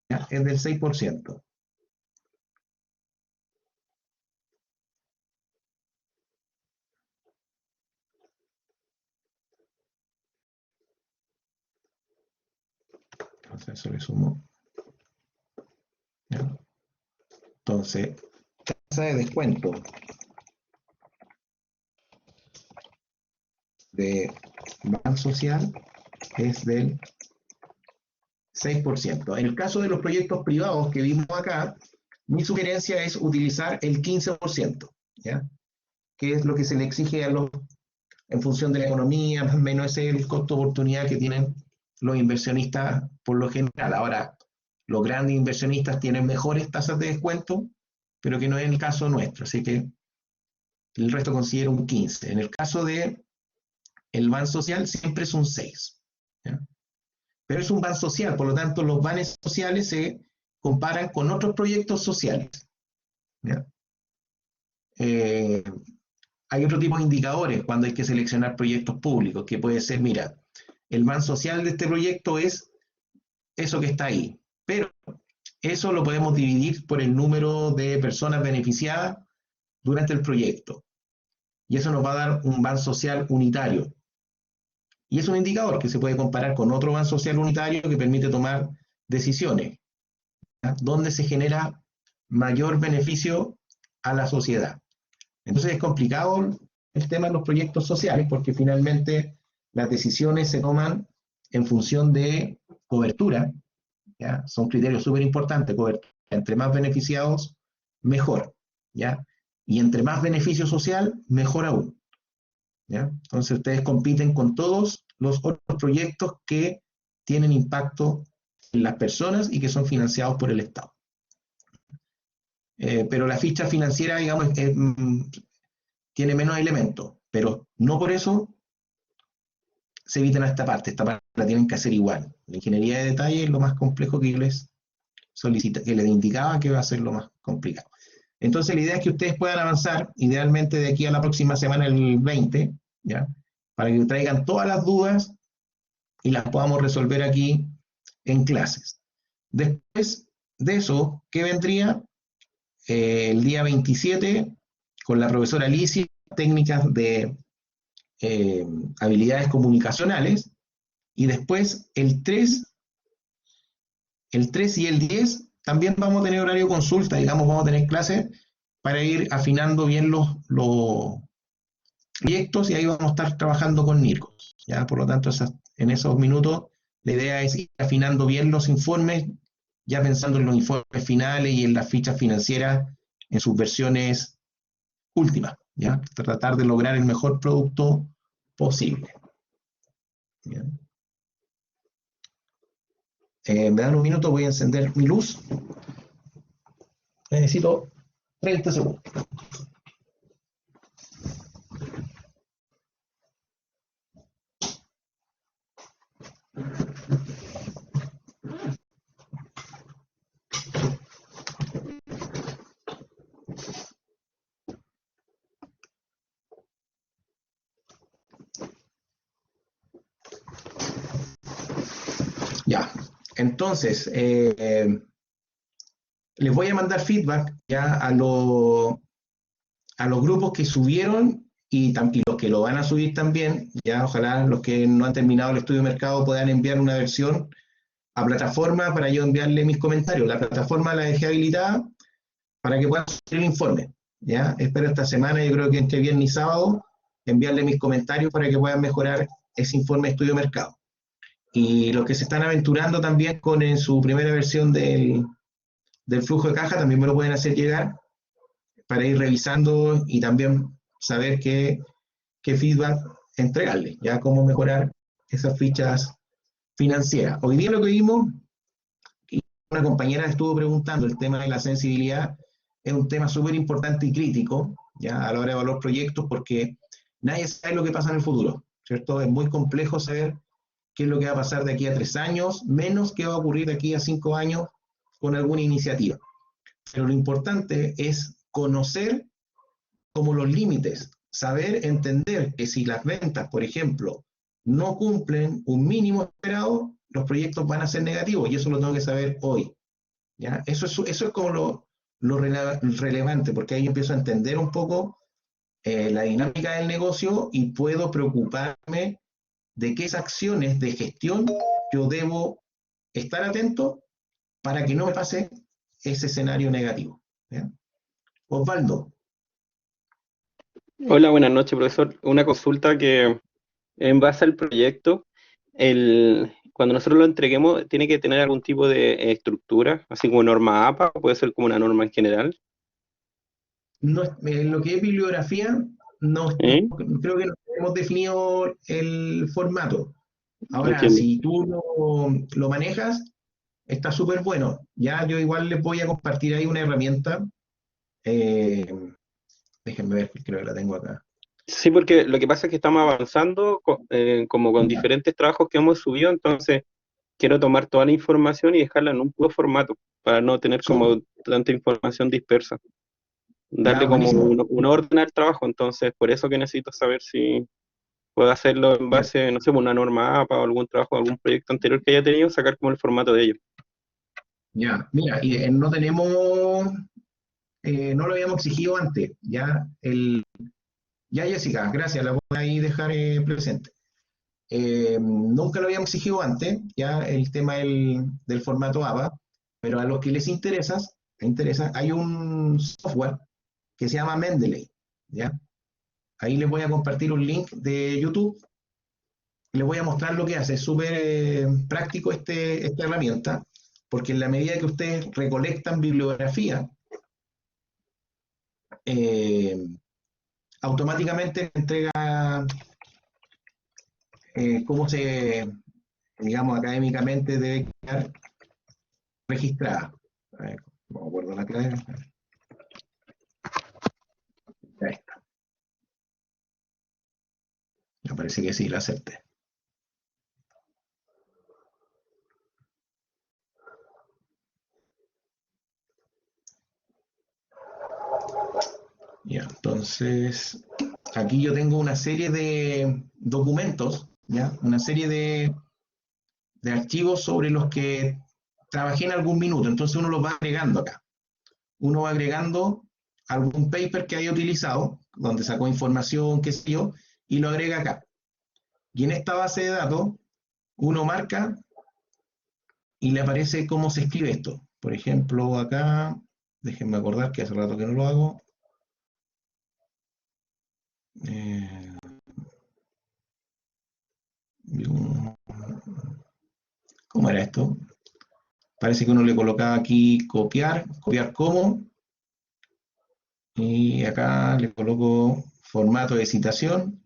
¿Ya? Es del 6%. Entonces eso le sumo. ¿Ya? Entonces, tasa de descuento de VAN social es del 6%. En el caso de los proyectos privados que vimos acá, mi sugerencia es utilizar el 15%, ¿ya? Que es lo que se le exige a los, en función de la economía, más o menos ese es el costo de oportunidad que tienen los inversionistas por lo general. Ahora, los grandes inversionistas tienen mejores tasas de descuento, pero que no es el caso nuestro, así que el resto considero un 15%. En el caso de el VAN social siempre es un 6%, ¿ya? Pero es un VAN social, por lo tanto los VANes sociales se comparan con otros proyectos sociales, ¿ya? Hay otro tipo de indicadores cuando hay que seleccionar proyectos públicos, que puede ser, mira, el VAN social de este proyecto es eso que está ahí, pero eso lo podemos dividir por el número de personas beneficiadas durante el proyecto, y eso nos va a dar un VAN social unitario. Y es un indicador que se puede comparar con otro VAN social unitario que permite tomar decisiones, ¿ya? Donde se genera mayor beneficio a la sociedad. Entonces es complicado el tema de los proyectos sociales porque finalmente las decisiones se toman en función de cobertura, ¿ya? Son criterios súper importantes, cobertura. Entre más beneficiados, mejor, ¿ya? Y entre más beneficio social, mejor aún, ¿ya? Entonces ustedes compiten con todos los otros proyectos que tienen impacto en las personas y que son financiados por el Estado. Pero la ficha financiera, digamos, tiene menos elementos, pero no por eso se evitan esta parte la tienen que hacer igual. La ingeniería de detalle es lo más complejo que les indicaba que va a ser lo más complicado. Entonces la idea es que ustedes puedan avanzar, idealmente de aquí a la próxima semana, el 20, ¿ya? Para que traigan todas las dudas y las podamos resolver aquí en clases. Después de eso, ¿qué vendría? El día 27, con la profesora Alicia, técnicas de habilidades comunicacionales, y después el 3 y el 10 también vamos a tener horario de consulta, digamos, vamos a tener clases para ir afinando bien los proyectos, y ahí vamos a estar trabajando con NIRCOS. ¿Ya? Por lo tanto, en esos minutos la idea es ir afinando bien los informes, ya pensando en los informes finales y en las fichas financieras en sus versiones últimas, ¿ya? Tratar de lograr el mejor producto posible. ¿Ya? Me dan un minuto, voy a encender mi luz. Necesito 30 segundos. Ya, entonces, les voy a mandar feedback ya a los grupos que subieron y los que lo van a subir también. Ya, ojalá los que no han terminado el estudio de mercado puedan enviar una versión a plataforma para yo enviarle mis comentarios. La plataforma la dejé habilitada para que puedan subir el informe. ¿Ya? Espero esta semana, yo creo que entre viernes y sábado, enviarle mis comentarios para que puedan mejorar ese informe de estudio de mercado. Y los que se están aventurando también con en su primera versión del flujo de caja, también me lo pueden hacer llegar para ir revisando y también saber qué feedback entregarle, ya cómo mejorar esas fichas financieras. Hoy día lo que vimos, y una compañera estuvo preguntando, el tema de la sensibilidad es un tema súper importante y crítico, ya a la hora de evaluar proyectos, porque nadie sabe lo que pasa en el futuro, ¿cierto? Es muy complejo saber qué es lo que va a pasar de aquí a 3 años, menos qué va a ocurrir de aquí a 5 años con alguna iniciativa. Pero lo importante es conocer como los límites, saber entender que si las ventas, por ejemplo, no cumplen un mínimo esperado, los proyectos van a ser negativos, y eso lo tengo que saber hoy. ¿Ya? Eso es como lo relevante, porque ahí empiezo a entender un poco la dinámica del negocio y puedo preocuparme de qué acciones de gestión yo debo estar atento para que no me pase ese escenario negativo. ¿Ya? Osvaldo. Hola, buenas noches, profesor. Una consulta que en base al proyecto, cuando nosotros lo entreguemos, ¿tiene que tener algún tipo de estructura, así como norma APA, o puede ser como una norma en general? No, lo que es bibliografía, ¿Eh? creo que no hemos definido el formato. Ahora, Entiendo. si tú lo manejas, está súper bueno. Ya yo igual les voy a compartir ahí una herramienta. eh, Déjenme ver, creo que la tengo acá. Sí, porque lo que pasa es que estamos avanzando como con Ya, diferentes trabajos que hemos subido, entonces quiero tomar toda la información y dejarla en un puro formato, para no tener súper. como tanta información dispersa. Ya, Darle como buenísimo. un orden al trabajo, entonces por eso que necesito saber si puedo hacerlo en Ya, base, no sé, una norma APA o algún trabajo, algún proyecto anterior que haya tenido, sacar como el formato de ellos. ya. Mira, y no tenemos, no lo habíamos exigido antes. Ya, Jessica, gracias, la voy a ahí dejar presente. Nunca lo habíamos exigido antes, ya el tema del formato APA, pero a los que les interesa, hay un software que se llama Mendeley, ¿ya? Ahí les voy a compartir un link de YouTube, les voy a mostrar lo que hace. Es súper práctico esta herramienta, porque en la medida que ustedes recolectan bibliografía, eh, automáticamente entrega cómo digamos, académicamente debe quedar registrada. A ver, no me acuerdo la clave. Ahí está. Me parece que sí, la acepté. Ya, entonces, aquí yo tengo una serie de documentos, ¿ya? Una serie de archivos sobre los que trabajé en algún minuto. Entonces uno los va agregando acá. Uno va agregando algún paper que haya utilizado, donde sacó información, qué sé yo, y lo agrega acá. Y en esta base de datos, uno marca y le aparece cómo se escribe esto. Por ejemplo, acá, déjenme acordar que hace rato que no lo hago. Eh, ¿Cómo era esto? Parece que uno le colocaba aquí copiar, copiar como, y acá le coloco formato de citación.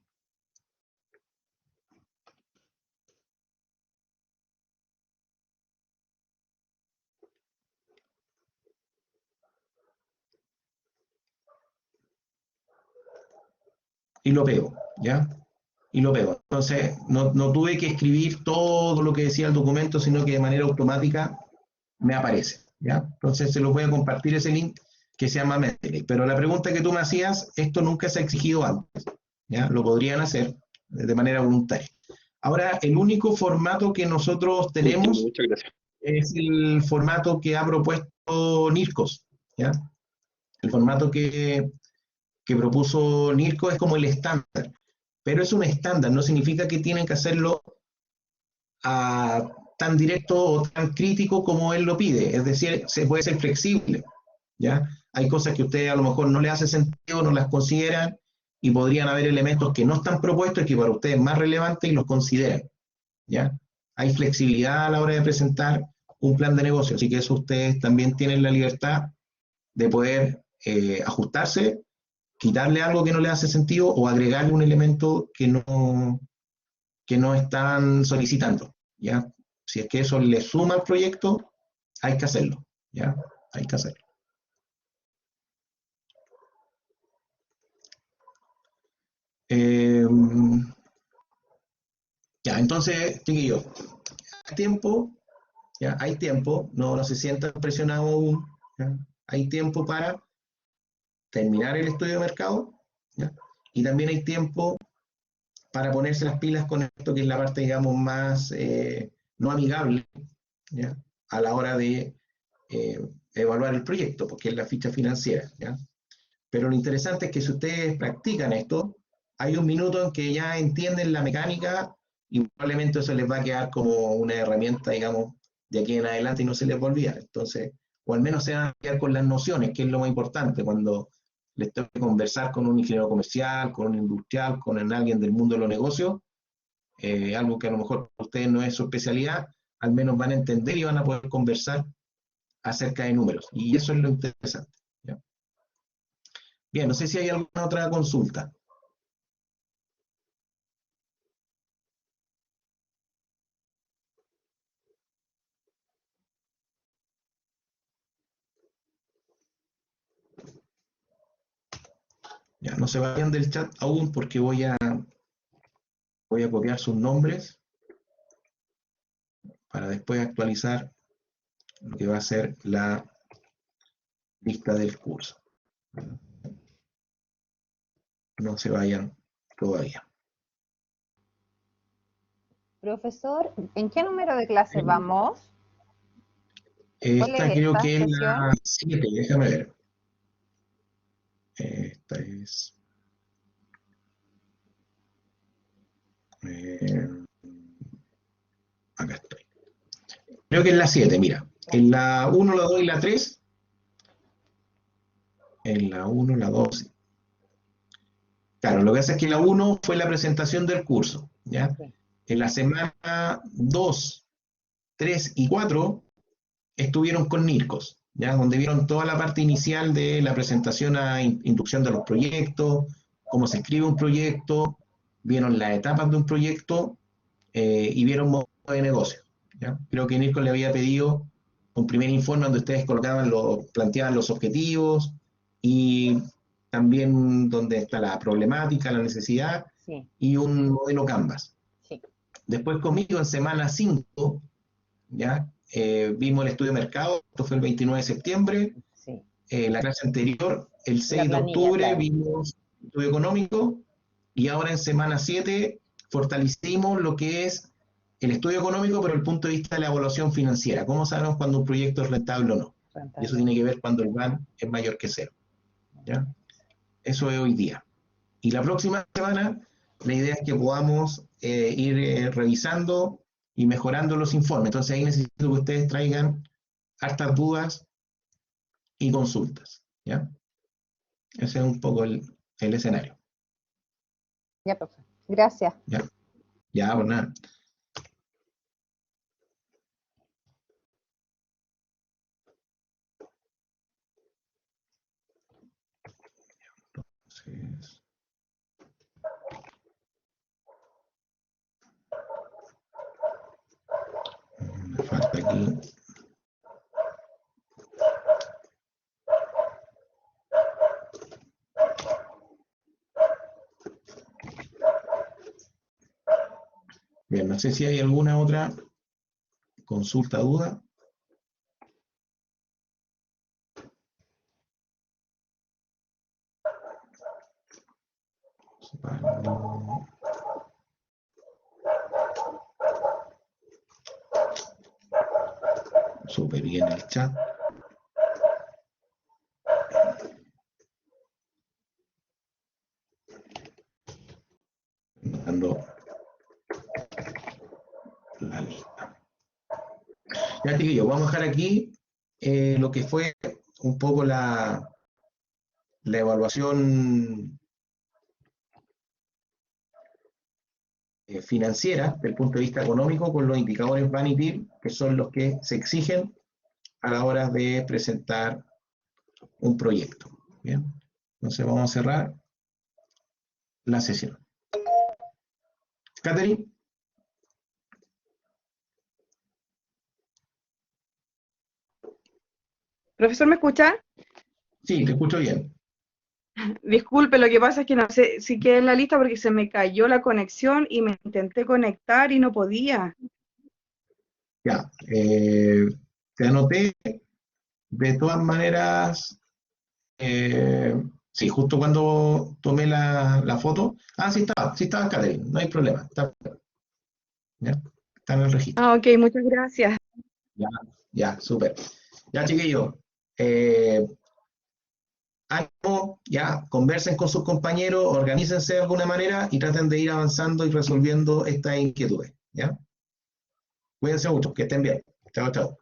Y lo pego, ¿ya? Y lo pego. Entonces, no tuve que escribir todo lo que decía el documento, sino que de manera automática me aparece, ¿ya? Entonces, se los voy a compartir ese link que se llama Mendeley. Pero la pregunta que tú me hacías, esto nunca se ha exigido antes, ¿ya? Lo podrían hacer de manera voluntaria. Ahora, el único formato que nosotros Entiendo, tenemos muchas gracias. es el formato que ha propuesto NIRCOS, ¿ya? El formato que propuso NIRCOS es como el estándar, pero es un estándar, no significa que tienen que hacerlo tan directo o tan crítico como él lo pide, es decir, se puede ser flexible, ¿ya? Hay cosas que a usted a lo mejor no le hace sentido, no las consideran, y podrían haber elementos que no están propuestos y que para usted es más relevante y los consideran, ¿ya? Hay flexibilidad a la hora de presentar un plan de negocio, así que eso ustedes también tienen la libertad de poder ajustarse, quitarle algo que no le hace sentido o agregarle un elemento que no están solicitando, ¿ya? Si es que eso le suma al proyecto, hay que hacerlo, ¿ya? Hay que hacerlo. Eh, ya, entonces, chiquillos, hay tiempo, ¿ya? Hay tiempo, no se sientan presionados aún, ¿ya? Hay tiempo para terminar el estudio de mercado, ¿ya? Y también hay tiempo para ponerse las pilas con esto, que es la parte, digamos, más no amigable, ¿ya? A la hora de evaluar el proyecto, porque es la ficha financiera, ¿ya? Pero lo interesante es que si ustedes practican esto, hay un minuto en que ya entienden la mecánica y probablemente eso les va a quedar como una herramienta, digamos, de aquí en adelante y no se les va a olvidar. Entonces, o al menos se van a quedar con las nociones, que es lo más importante cuando les tengo que conversar con un ingeniero comercial, con un industrial, con alguien del mundo de los negocios, algo que a lo mejor para ustedes no es su especialidad, al menos van a entender y van a poder conversar acerca de números. Y eso es lo interesante, ¿ya? Bien, no sé si hay alguna otra consulta. Ya, no se vayan del chat aún porque voy a copiar sus nombres para después actualizar lo que va a ser la lista del curso. No se vayan todavía. Profesor, ¿en qué número de clase vamos? ¿Cuál Esta es creo esta que es sesión? la 7, déjame ver. Esta es... acá estoy. Creo que es la 7, mira. En la 1, la 2 y la 3. En la 1, la 2. Claro, lo que pasa es que la 1 fue la presentación del curso, ¿ya? Sí. En la semana 2, 3 y 4 estuvieron con NIRCOS, ¿ya? Donde vieron toda la parte inicial de la presentación a inducción de los proyectos, cómo se escribe un proyecto, vieron las etapas de un proyecto y vieron un modo de negocio, ¿ya? Creo que NIRCOS le había pedido un primer informe donde ustedes planteaban los objetivos y también donde está la problemática, la necesidad Sí, y un modelo Canvas. sí. Después conmigo en semana 5, ¿ya? Vimos el estudio de mercado, esto fue el 29 de septiembre, Sí. la clase anterior, el La 6 de planilla, octubre, claro. vimos estudio económico, y ahora en semana 7 fortalecimos lo que es el estudio económico, pero el punto de vista de la evaluación financiera, cómo sabemos cuando un proyecto es rentable o no. Y eso tiene que ver cuando el VAN es mayor que 0, ¿ya? Eso es hoy día. Y la próxima semana, la idea es que podamos ir revisando y mejorando los informes. Entonces ahí necesito que ustedes traigan hartas dudas y consultas, ¿ya? Ese es un poco el escenario. Ya, profe. Gracias. Ya, pues nada. Entonces, me falta aquí. Bien, no sé si hay alguna otra consulta, duda. Súper bien el chat. Dando la lista. Ya, chiquillos, vamos a dejar aquí lo que fue un poco la evaluación financiera del punto de vista económico con los indicadores Vanity, que son los que se exigen a la hora de presentar un proyecto. Bien, entonces vamos a cerrar la sesión. Catherine. Profesor, ¿me escucha? Sí, te escucho bien. Disculpe, lo que pasa es que no sé si quedé en la lista porque se me cayó la conexión y me intenté conectar y no podía. Ya, te anoté. De todas maneras, sí, justo cuando tomé la foto. Ah, sí estaba Catherine, no hay problema. Ya, está en el registro. Ah, ok, muchas gracias. Ya, súper. Ya, chiquillos, ánimo, ya, conversen con sus compañeros, organícense de alguna manera y traten de ir avanzando y resolviendo estas inquietudes, ¿ya? Cuídense mucho, que estén bien. Chao, chao.